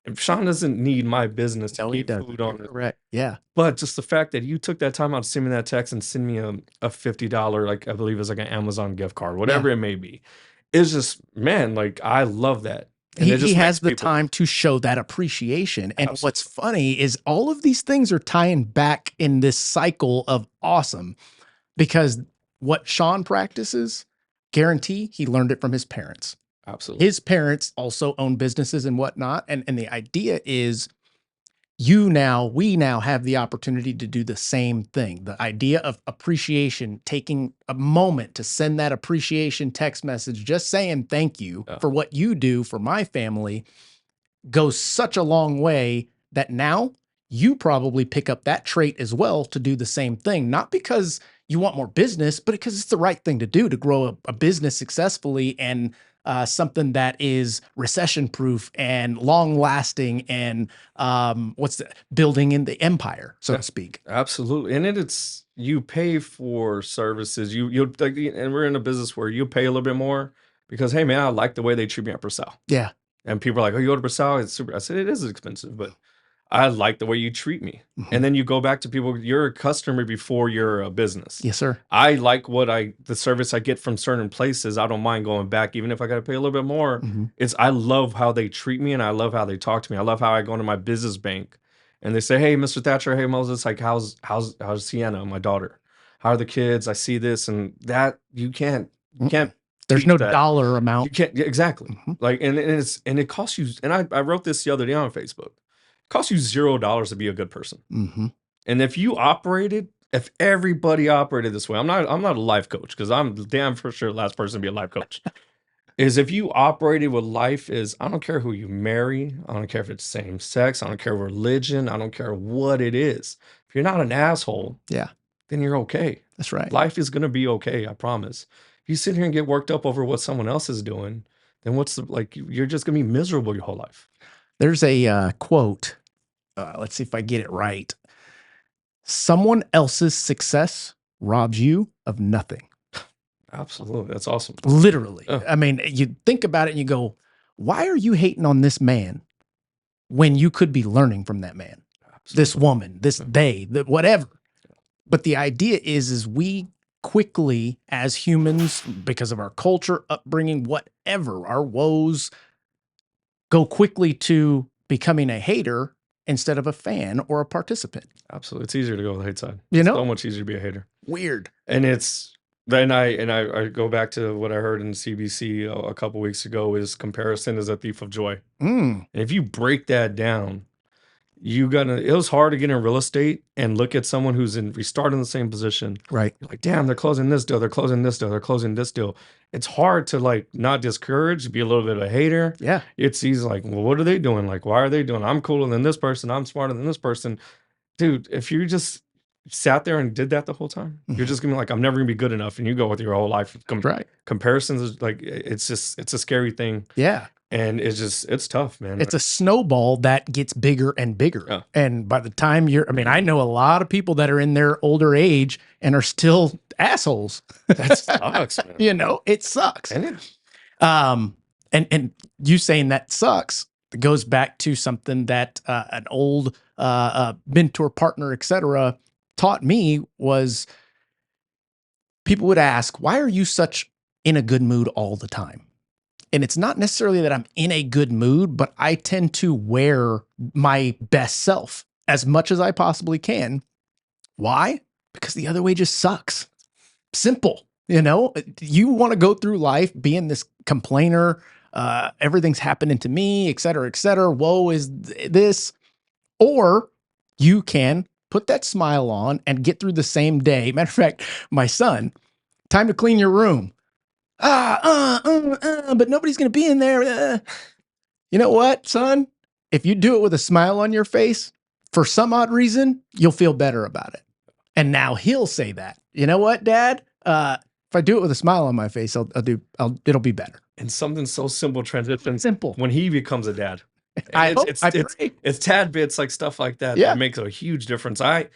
And Sean doesn't need my business to keep food on it. Correct. Yeah. But just the fact that you took that time out to send me that text and send me a $50, like I believe it's like an Amazon gift card, whatever it may be. It's just, man, like I love that. And he has the time to show that appreciation. And what's funny is all of these things are tying back in this cycle of awesome, because what Sean practices, guarantee he learned it from his parents. Absolutely. His parents also own businesses and whatnot. And the idea is we now have the opportunity to do the same thing. The idea of appreciation, taking a moment to send that appreciation text message, just saying thank you for what you do for my family, goes such a long way that now you probably pick up that trait as well to do the same thing. Not because you want more business, but because it's the right thing to do to grow a business successfully, and something that is recession proof and long lasting, and building in the empire, so to speak. Absolutely. And it's, you pay for services. You like, and we're in a business where you pay a little bit more because, hey man, I like the way they treat me at Purcell. Yeah. And people are like, oh, you go to Purcell, it's super. I said, it is expensive, but I like the way you treat me. Mm-hmm. And then you go back to people, you're a customer before you're a business. Yes, sir. I like the service I get from certain places. I don't mind going back, even if I got to pay a little bit more. Mm-hmm. I love how they treat me, and I love how they talk to me. I love how I go into my business bank and they say, hey, Mr. Thatcher, hey, Moses, like, how's Sienna, my daughter? How are the kids? I see this and that. You can't. There's no dollar amount. You can't. Exactly. Mm-hmm. Like, and it costs you. And I wrote this the other day on Facebook. Costs you $0 to be a good person. Mm-hmm. And if everybody operated this way, I'm not a life coach, because I'm damn for sure the last person to be a life coach. Is if you operated with life is, I don't care who you marry, I don't care if it's same sex, I don't care religion, I don't care what it is. If you're not an asshole, then you're okay. That's right. Life is gonna be okay, I promise. If you sit here and get worked up over what someone else is doing, then you're just gonna be miserable your whole life. There's a quote. Let's see if I get it right. Someone else's success robs you of nothing. Absolutely. That's awesome. Literally. I mean, you think about it and you go, why are you hating on this man when you could be learning from that man? Absolutely. This woman, they, whatever. But the idea is we quickly, as humans, because of our culture, upbringing, whatever, our woes, go quickly to becoming a hater instead of a fan or a participant. Absolutely. It's easier to go on the hate side. It's so much easier to be a hater. Weird. And I go back to what I heard in CBC a couple weeks ago, is comparison is a thief of joy. And if you break that down, it was hard to get in real estate and look at someone we start in the same position. Right. You're like, damn, they're closing this deal. They're closing this deal. They're closing this deal. It's hard to not discourage, be a little bit of a hater. Yeah. It's easy. Like, well, what are they doing? Like, why are they doing? I'm cooler than this person. I'm smarter than this person. Dude, if you just sat there and did that the whole time, you're just gonna be like, I'm never gonna be good enough. And you go with your whole life. Right. Comparisons is like, it's a scary thing. Yeah. And it's tough, man. It's a snowball that gets bigger and bigger. Yeah. And by the time I know a lot of people that are in their older age and are still assholes. That sucks, man. It sucks. And you saying that sucks goes back to something that an old mentor, partner, etc., taught me. Was people would ask, why are you such in a good mood all the time? And it's not necessarily that I'm in a good mood, but I tend to wear my best self as much as I possibly can. Why? Because the other way just sucks. Simple. You want to go through life being this complainer, everything's happening to me, et cetera, et cetera. Woe is this. Or you can put that smile on and get through the same day. Matter of fact, my son, time to clean your room. But nobody's going to be in there. You know what, son? If you do it with a smile on your face, for some odd reason, you'll feel better about it. And now he'll say that. You know what, Dad? If I do it with a smile on my face, it'll be better. And something so simple transitions Simple. when he becomes a dad. I It's pray. tad bits like stuff like that Yeah. that makes a huge difference. I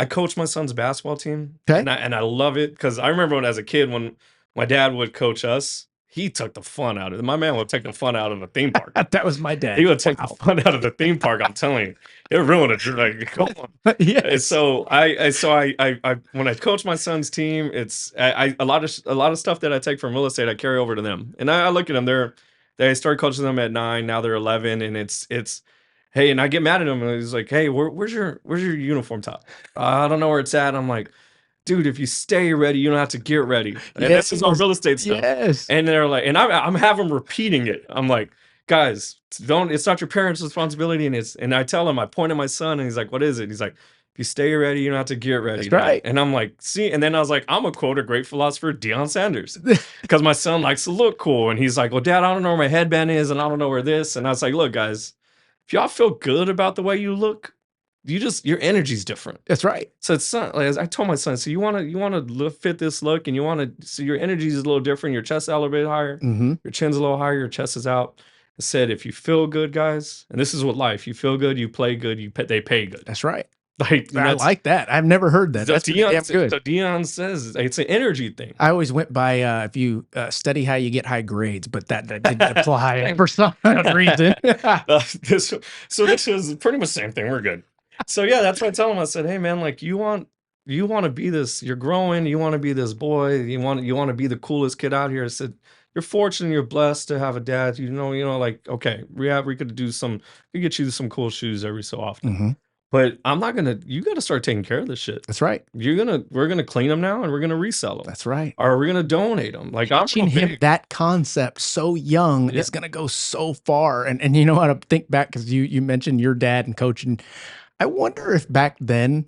coach my son's basketball team, Okay. and I love it because I remember when as a kid when my dad would coach us, he took the fun out of it. My man would take the fun out of a theme park. That was my dad. He would take the fun out of the theme park. I'm telling you, it ruined it. Like, come on. Yes. And so I when I coach my son's team, it's a lot of stuff that I take from real estate I carry over to them, and I look at them. They started coaching them at 9, now they're 11, and it's hey, and I get mad at him, and he's like, hey, where's your uniform top? I don't know where it's at. I'm like, dude, if you stay ready, you don't have to get ready. And this is all real estate stuff. Yes. And they're like, and I'm having repeating it. I'm like, guys, it's not your parents' responsibility. And I tell him, I point at my son, and he's like, what is it? He's like, if you stay ready, you don't have to get ready. That's right. And I'm like, see, and then I was like, I'm gonna quote a great philosopher, Deion Sanders, because my son likes to look cool. And he's like, well, Dad, I don't know where my headband is, and I don't know where this. And I was like, look, guys, if y'all feel good about the way you look, your energy's different. That's right. So it's not, like I told my son, so you want to fit this look, and you want to, so your energy is a little different. Your chest's a little bit higher, your chin's a little higher, your chest is out. I said, if you feel good, guys, and this is what life, you feel good, you play good, they pay good. That's right. Like, I like that. I've never heard that. That's Deion, damn good. So Deion says it's an energy thing. I always went by if you study how you get high grades, but that didn't apply for some reason. This is pretty much the same thing. We're good. So yeah, that's what I tell him. I said, hey man, like you want to be this, you're growing, you want to be this boy, you want to be the coolest kid out here. I said, you're fortunate, you're blessed to have a dad. You know, like, okay, we could get you some cool shoes every so often. But you got to start taking care of this shit. That's right. We're going to clean them now, and we're going to resell them. That's right. Or we're going to donate them. Like, teaching him that concept so young is going to go so far. And you know what? I think back, because you mentioned your dad and coaching. I wonder if back then,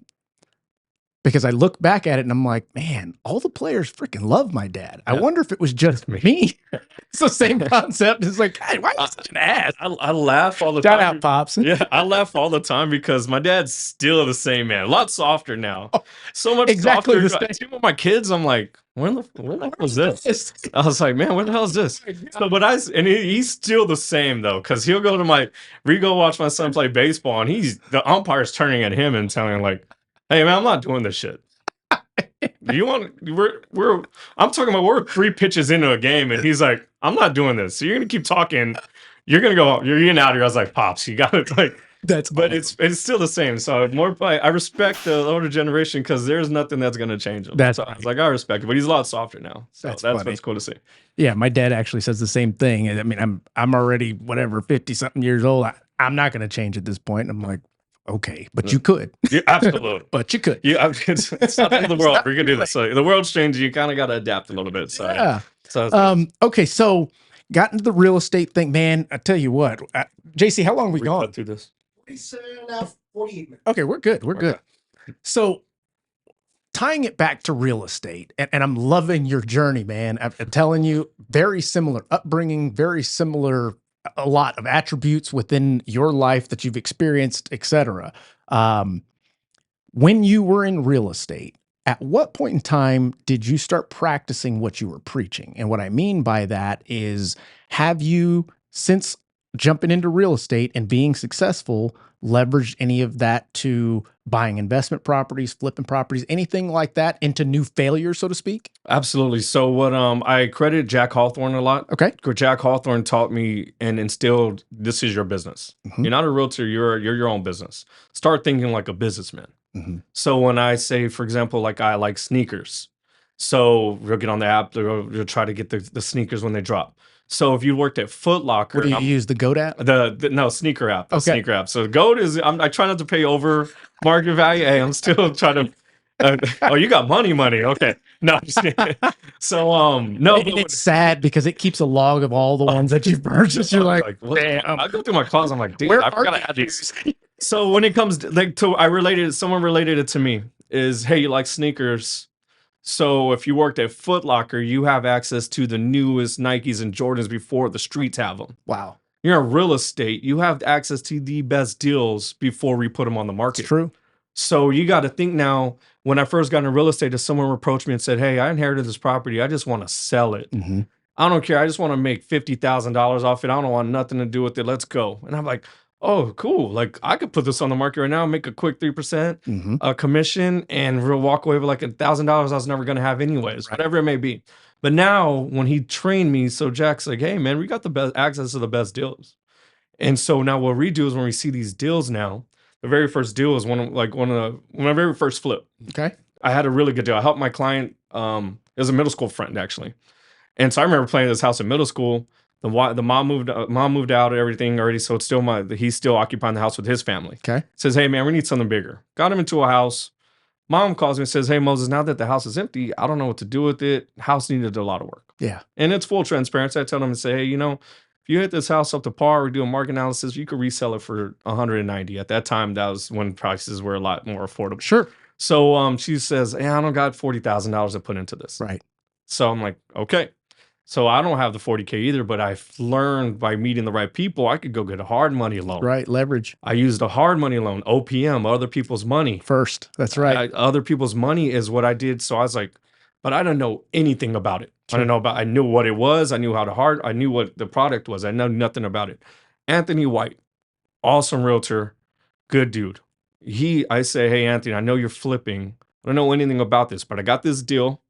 because I look back at it and I'm like, man, all the players freaking love my dad. I wonder if it was just me. It's the same concept. It's like, hey, why are you such an ass? I laugh all the time. Shout out, Pops. Yeah, I laugh all the time because my dad's still the same man. A lot softer now. So much exactly softer. Even with my kids, I'm like, when the hell was this? I was like, man, when the hell is this? So, he's still the same though, because he'll go to we go watch my son play baseball, and the umpire's turning at him and telling him like, hey man, I'm not doing this shit. I'm talking about we're 3 pitches into a game, and he's like, I'm not doing this. So you're gonna keep talking. You're in out here. I was like, Pops, you got it. Like, but awesome. It's still the same. So I respect the older generation because there's nothing that's gonna change him. I was like, I respect it, but he's a lot softer now. So that's what's cool to see. Yeah, my dad actually says the same thing. I mean, I'm already 50 something years old. I'm not gonna change at this point. I'm like, okay, but you could. Yeah, absolutely. But you could. Yeah, it's not the end of the world. We're gonna do this. So the world's changing. You kind of got to adapt a little bit. So yeah. So okay, so got into the real estate thing, man. I tell you what, JC, how long have we gone through this? 48 minutes. Okay, we're good. We're good. So tying it back to real estate, and I'm loving your journey, man. I'm telling you, very similar upbringing, very similar. A lot of attributes within your life that you've experienced, etc. When you were in real estate, at what point in time did you start practicing what you were preaching? And what I mean by that is, have you, since jumping into real estate and being successful, leveraged any of that to buying investment properties, flipping properties, anything like that into new failures, so to speak? Absolutely. So what I credit Jack Hawthorne a lot. Okay. Jack Hawthorne taught me and instilled, this is your business. You're not a realtor, you're your own business. Start thinking like a businessman. So when I say, for example, like I like sneakers, so we'll get on the app, we'll try to get the sneakers when they drop. So if you worked at Foot Locker, what do you use, the Goat app? No, Sneaker app. Okay. Sneaker app. So Goat is, I try not to pay over market value. Hey, I'm still trying to. Oh, you got money. Okay. No, I'm just kidding. So no, and it's sad because it keeps a log of all the ones that you've purchased. You're like, damn. I go through my closet. I'm like, dude, I forgot to add these. So when it comes to someone related it to me is, hey, you like sneakers? So if you worked at Foot Locker, you have access to the newest Nikes and Jordans before the streets have them. Wow. You're in real estate, you have access to the best deals before we put them on the market. It's true. So you got to think now, when I first got into real estate, if someone approached me and said, hey, I inherited this property, I just want to sell it. Mm-hmm. I don't care. I just want to make $50,000 off it. I don't want nothing to do with it. Let's go. And I'm like, oh, cool. Like I could put this on the market right now, make a quick 3% commission, and we'll walk away with like $1,000 I was never going to have anyways, whatever it may be. But now when he trained me, so Jack's like, hey man, we got the best access to the best deals. And so now what we do is when we see these deals now, the very first deal is one of my very first flip. Okay. I had a really good deal. I helped my client. It was a middle school friend actually. And so I remember playing this house in middle school. The mom moved out and everything already. So it's still he's still occupying the house with his family. Okay. Says, hey man, we need something bigger. Got him into a house. Mom calls me and says, hey Moses, now that the house is empty, I don't know what to do with it. House needed a lot of work. Yeah. And it's full transparency. I tell them and say, hey, if you hit this house up to par, we do a market analysis, you could resell it for 190. At that time, that was when prices were a lot more affordable. Sure. So she says, hey, I don't got $40,000 to put into this. Right. So I'm like, okay. So I don't have the 40K either, but I've learned by meeting the right people, I could go get a hard money loan. Right. Leverage. I used a hard money loan, OPM, other people's money. First. That's right. Other people's money is what I did. So I was like, but I don't know anything about it. Sure. I knew what it was. I knew I knew what the product was. I know nothing about it. Anthony White, awesome realtor, good dude. I say, hey, Anthony, I know you're flipping. I don't know anything about this, but I got this deal,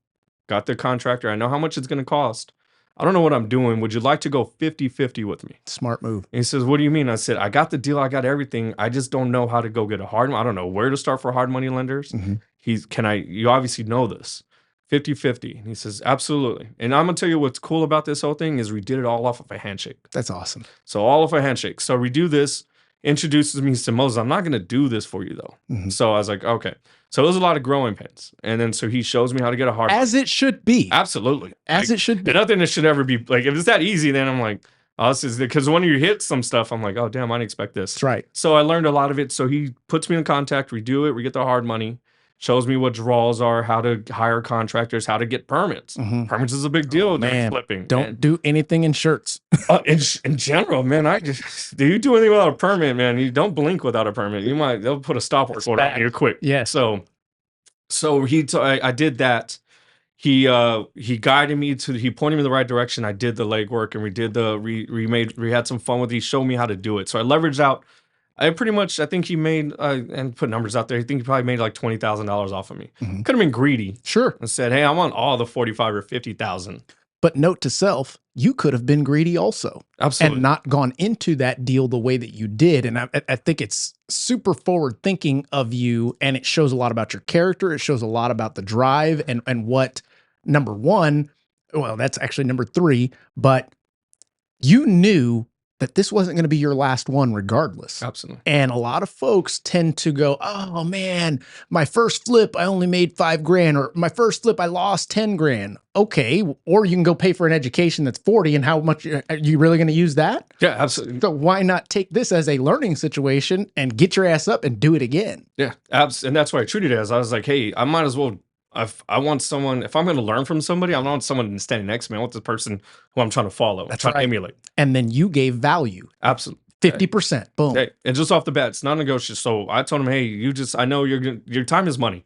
got the contractor. I know how much it's going to cost. I don't know what I'm doing. Would you like to go 50-50 with me? Smart move. And he says, what do you mean? I said, I got the deal. I got everything. I just don't know how to go get a hard money. I don't know where to start for hard money lenders. You obviously know this. 50-50. And he says, absolutely. And I'm going to tell you what's cool about this whole thing is we did it all off of a handshake. That's awesome. So all of a handshake. So we do this, introduces me to Moses. I'm not going to do this for you though. So I was like, okay. So it was a lot of growing pains. And then so he shows me how to get a hard As it should be. Absolutely. It should be. Nothing that should ever be like, if it's that easy, then I'm like, oh, this is because when you hit some stuff, I'm like, oh damn, I didn't expect this. That's right. So I learned a lot of it. So he puts me in contact, we do it, we get the hard money, shows me what draws are, how to hire contractors, how to get permits. Permits is a big deal. Man, flipping. Don't do anything in shirts. In general, man, do you do anything without a permit, man? You don't blink without a permit. They'll put a stop work order on you quick. Yeah. So I did that. He guided me he pointed me in the right direction. I did the legwork and we had some fun with it. He showed me how to do it. So I leveraged out. I think he made, and put numbers out there, I think he probably made like $20,000 off of me. Could have been greedy. Sure. And said, hey, I want all the 45 or 50,000. But note to self, you could have been greedy also. Absolutely. And not gone into that deal the way that you did. And I think it's super forward thinking of you. And it shows a lot about your character. It shows a lot about the drive and what, number one, well, that's actually number three, but you knew that this wasn't going to be your last one regardless. Absolutely. And a lot of folks tend to go, oh man, my first flip, I only made $5,000, or my first flip, I lost 10 grand. Okay. Or you can go pay for an education that's 40, and how much are you really going to use that? Yeah, absolutely. So why not take this as a learning situation and get your ass up and do it again? Yeah, and that's why I treated it as. I was like, hey, I might as well. I want someone, if I'm going to learn from somebody, I don't want someone standing next to me. I want the person who I'm trying to follow. That's trying right. to emulate. And then you gave value. Absolutely. 50%. Boom. Hey, and just off the bat, it's not negotiable. So I told him, hey, I know your time is money.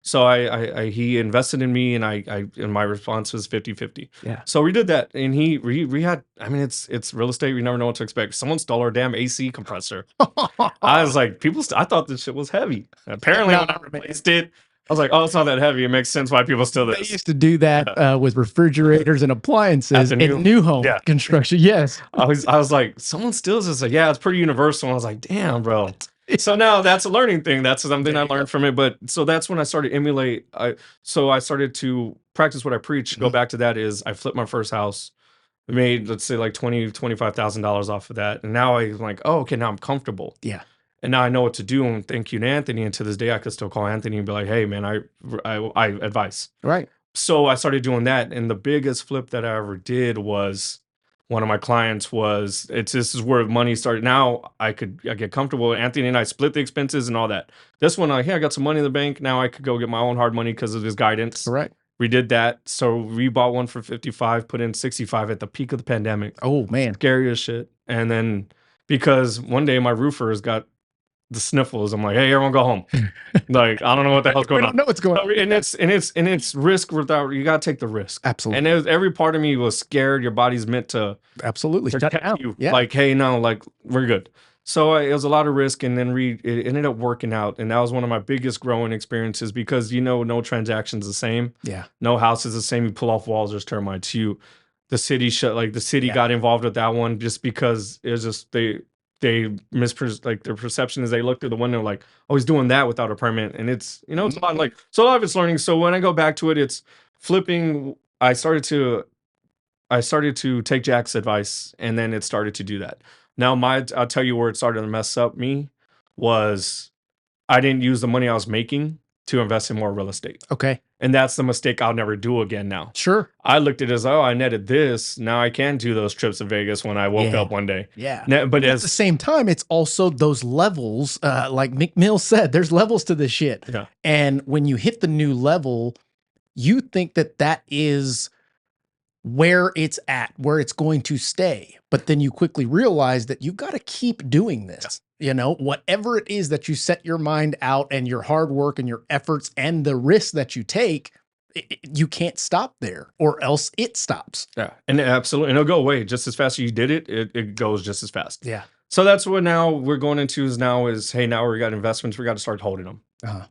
So he invested in me, and and my response was 50-50. Yeah. So we did that, and we had, I mean, it's real estate. We never know what to expect. Someone stole our damn AC compressor. I was like, I thought this shit was heavy. Apparently, when I replaced it, I was like, oh, it's not that heavy. It makes sense why people steal this. They used to do that with refrigerators and appliances in new home construction. Yes. I was like, someone steals this. Like, yeah, it's pretty universal. And I was like, damn, bro. So now that's a learning thing. That's something I learned from it. But so that's when I started to emulate. So I started to practice what I preach. Go back to that is I flipped my first house. I made, let's say, like $25,000 off of that. And now I'm like, oh, okay, now I'm comfortable. Yeah. And now I know what to do. And thank you to Anthony. And to this day, I could still call Anthony and be like, hey, man, I advise. Right. So I started doing that. And the biggest flip that I ever did was one of my clients was, this is where money started. Now I get comfortable. Anthony and I split the expenses and all that. This one, hey, I got some money in the bank. Now I could go get my own hard money because of his guidance. Correct. We did that. So we bought one for 55, put in 65 at the peak of the pandemic. Oh man. Scary as shit. And then because one day my roofers got the sniffles, I'm like, hey, everyone go home. Like, I don't know what the hell's going on. I don't know what's going on. And it's risk without, you gotta take the risk. Absolutely. And every part of me was scared. Your body's meant to Absolutely shut protect down. you. Yeah. Like, hey, no, like we're good. So it was a lot of risk, and then it ended up working out, and that was one of my biggest growing experiences because no transaction's the same. Yeah. No house is the same. You pull off walls, there's termites. The city got involved with that one just because it was just they like their perception is they look through the window like, oh, he's doing that without a permit, and it's it's a lot a lot of it's learning. So when I go back to it, it's flipping. I started to take Jack's advice, and then it started to do that. Now I'll tell you where it started to mess up me was I didn't use the money I was making to invest in more real estate. Okay. And that's the mistake I'll never do again now. Sure. I looked at it as, I netted this. Now I can do those trips to Vegas when I woke up one day. Yeah. But at the same time, it's also those levels. Like Mick Mills said, there's levels to this shit. Yeah. And when you hit the new level, you think that is where it's at, where it's going to stay. But then you quickly realize that you've got to keep doing this. Whatever it is that you set your mind out and your hard work and your efforts and the risks that you take, you can't stop there or else it stops. Yeah. And absolutely. And it'll go away just as fast as you did it. It goes just as fast. Yeah. So that's what now we're going into is, hey, now we got investments. We got to start holding them.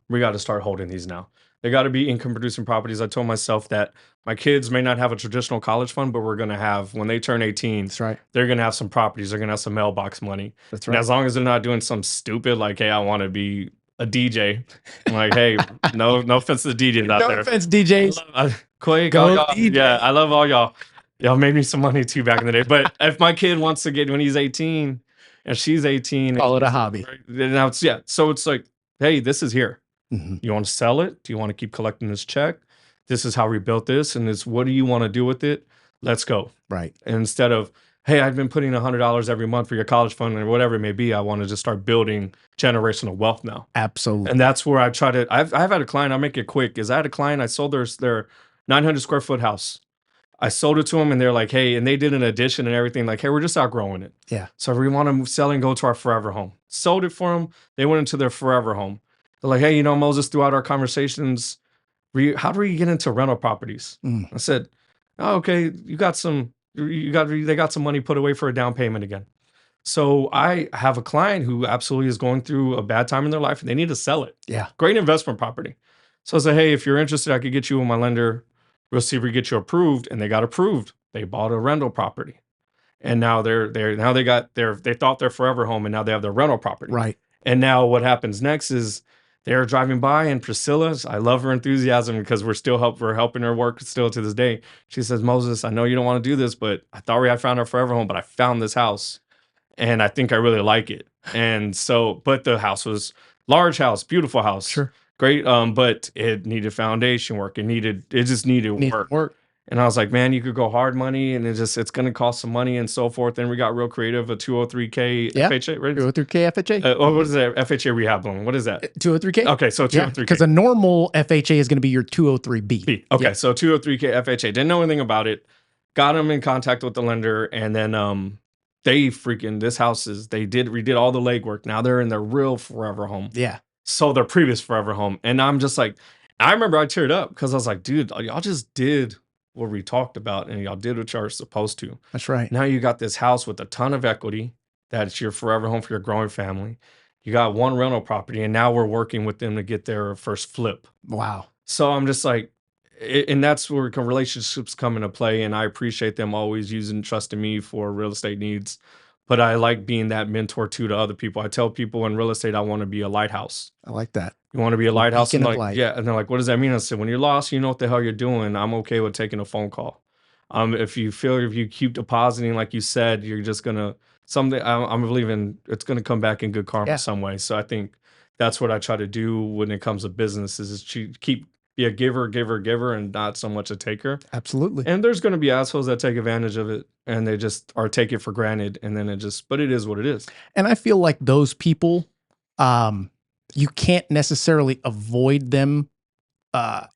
We got to start holding these now. They got to be income producing properties. I told myself that my kids may not have a traditional college fund, but we're going to have, when they turn 18, that's right, they're going to have some properties. They're going to have some mailbox money. That's right. And as long as they're not doing some stupid, like, hey, I want to be a DJ. I'm like, hey, no offense to the DJs out there. No offense, DJs. Yeah, I love all y'all. Y'all made me some money too back in the day. But if my kid wants to get, when he's 18 and she's 18. Call it a hobby. Now so it's like, hey, this is here. Mm-hmm. You want to sell it? Do you want to keep collecting this check? This is how we built this. And it's, what do you want to do with it? Let's go. Right. Instead of, hey, I've been putting $100 every month for your college fund or whatever it may be. I want to just start building generational wealth now. Absolutely. And that's where I try to, I've had a client, I'll make it quick, I had a client, I sold their 900 square foot house. I sold it to them and they're like, hey, and they did an addition and everything, like, hey, we're just outgrowing it. Yeah. So we want to sell and go to our forever home. Sold it for them. They went into their forever home. They're like, hey, Moses, throughout our conversations, how do we get into rental properties? I said, oh, okay, they got some money put away for a down payment again. So I have a client who absolutely is going through a bad time in their life and they need to sell it. Yeah. Great investment property. So I said, hey, if you're interested, I could get you with my lender. We'll see if we get you approved. And they got approved. They bought a rental property. And now they thought their forever home and now they have their rental property. Right. And now what happens next is they're driving by and Priscilla's, I love her enthusiasm because we're helping her work still to this day. She says, Moses, I know you don't want to do this, but I thought we had found our forever home, but I found this house and I think I really like it. And so, but the house was large house, beautiful house. Sure. Great. But it needed foundation work. It just needed work. And I was like, man, you could go hard money and it's going to cost some money and so forth. And we got real creative, a 203K FHA, right? 203K FHA. What is that? FHA rehab loan. What is that? 203K. Okay, so 203K. Because a normal FHA is going to be your 203B. Okay, so 203K FHA. Didn't know anything about it. Got them in contact with the lender. And then they redid all the legwork. Now they're in their real forever home. Yeah. So their previous forever home. And I'm just like, I remember I teared up because I was like, dude, y'all just did what we talked about and y'all did what y'all supposed to. That's right. Now you got this house with a ton of equity. That's your forever home for your growing family. You got one rental property and now we're working with them to get their first flip. Wow. So I'm just like, and that's where relationships come into play. And I appreciate them always trusting me for real estate needs. But I like being that mentor too to other people. I tell people in real estate, I want to be a lighthouse. I like that. You want to be a lighthouse? And light. Yeah. And they're like, what does that mean? I said, when you're lost, you know what the hell you're doing. I'm okay with taking a phone call. If you keep depositing, like you said, you're just going to, I'm believing it's going to come back in good karma some way. So I think that's what I try to do when it comes to business is keep be a giver, and not so much a taker. Absolutely. And there's going to be assholes that take advantage of it and they just or take it for granted. And then but it is what it is. And I feel like those people, you can't necessarily avoid them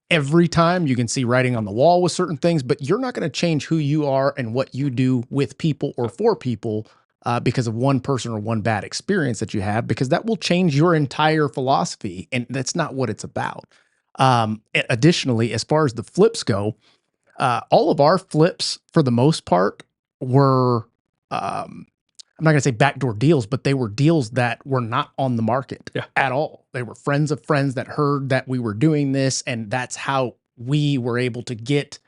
every time. You can see writing on the wall with certain things, but you're not going to change who you are and what you do with people or for people because of one person or one bad experience that you have, because that will change your entire philosophy. And that's not what it's about. Additionally, as far as the flips go, all of our flips for the most part were, I'm not going to say backdoor deals, but they were deals that were not on the market at all. They were friends of friends that heard that we were doing this. And that's how we were able to get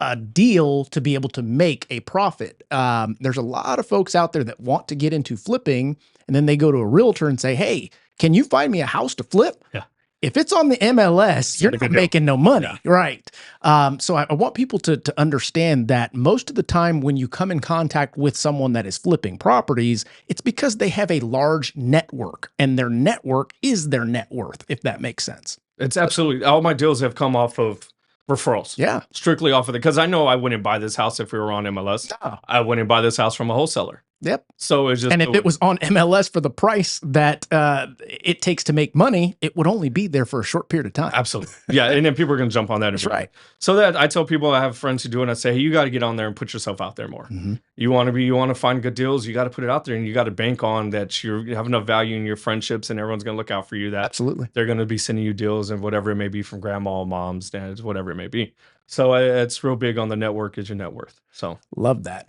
a deal to be able to make a profit. There's a lot of folks out there that want to get into flipping, and then they go to a realtor and say, hey, can you find me a house to flip? Yeah. If it's on the MLS, you're not making no money, right? So I want people to understand that most of the time when you come in contact with someone that is flipping properties, it's because they have a large network, and their network is their net worth, if that makes sense. It's absolutely, all my deals have come off of referrals. Yeah. Strictly off of it. Because I know I wouldn't buy this house if we were on MLS. No. I wouldn't buy this house from a wholesaler. Yep. So it's just, and if it was on MLS for the price that it takes to make money, it would only be there for a short period of time. Absolutely. Yeah. And then people are going to jump on that. That's right. So that I tell people, I have friends who do it, and I say, hey, you got to get on there and put yourself out there more. Mm-hmm. You want to find good deals. You got to put it out there, and you got to bank on that you have enough value in your friendships, and everyone's going to look out for you. That absolutely they're going to be sending you deals and whatever it may be from grandma, moms, dads, whatever it may be. So it's real big on the network is your net worth. So love that.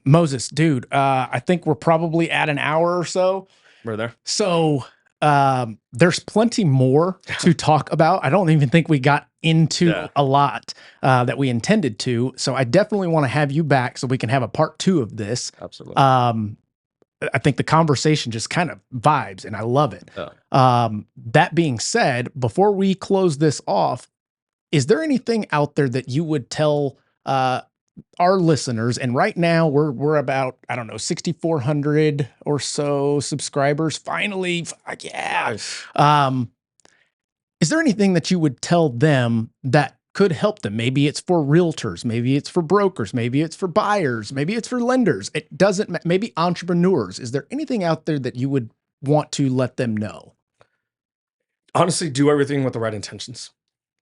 Moses, dude, I think we're probably at an hour or so. We're there. So there's plenty more to talk about. I don't even think we got into a lot that we intended to. So I definitely want to have you back so we can have a part 2 of this. Absolutely. I think the conversation just kind of vibes, and I love it. That being said, before we close this off, is there anything out there that you would tell our listeners? And right now we're about, I don't know, 6,400 or so subscribers. Finally, yeah. Nice. Is there anything that you would tell them that could help them? Maybe it's for realtors, maybe it's for brokers, maybe it's for buyers, maybe it's for lenders. It doesn't, maybe entrepreneurs. Is there anything out there that you would want to let them know? Honestly, do everything with the right intentions.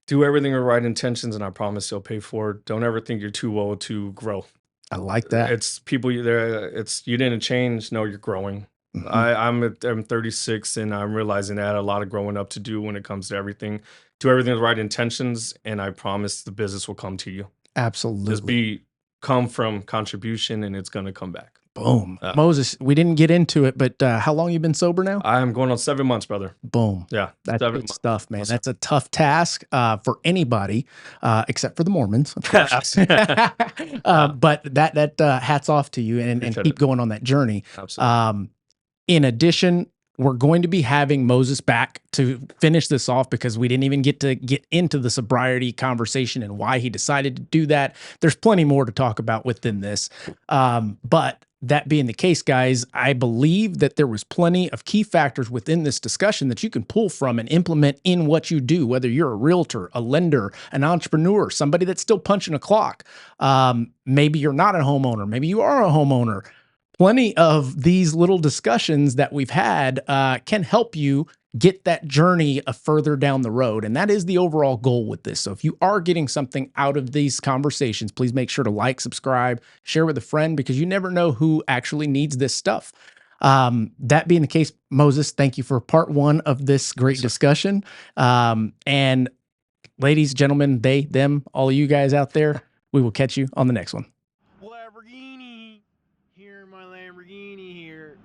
Do everything with the right intentions, and I promise you'll pay for it. Don't ever think you're too old to grow. I like that. It's people there. It's you didn't change. No, you're growing. Mm-hmm. I'm 36, and I'm realizing that I had a lot of growing up to do when it comes to everything. Do everything with the right intentions, and I promise the business will come to you. Absolutely. Just come from contribution, and it's going to come back. Boom. Moses, we didn't get into it, but how long you been sober now? I'm going on 7 months, brother. Boom. Yeah. That's good stuff, man. That's a tough task for anybody, except for the Mormons. Of course. But that hats off to you, and keep going on that journey. Absolutely. In addition, we're going to be having Moses back to finish this off because we didn't even get into the sobriety conversation and why he decided to do that. There's plenty more to talk about within this. But that being the case, guys, I believe that there was plenty of key factors within this discussion that you can pull from and implement in what you do, whether you're a realtor, a lender, an entrepreneur, somebody that's still punching a clock. Maybe you're not a homeowner. Maybe you are a homeowner. Plenty of these little discussions that we've had can help you get that journey further down the road. And that is the overall goal with this. So if you are getting something out of these conversations, please make sure to like, subscribe, share with a friend, because you never know who actually needs this stuff. That being the case, Moses, thank you for part 1 of this great discussion. And ladies, gentlemen, they, them, all of you guys out there, we will catch you on the next one. Lamborghini. Here, my Lamborghini here.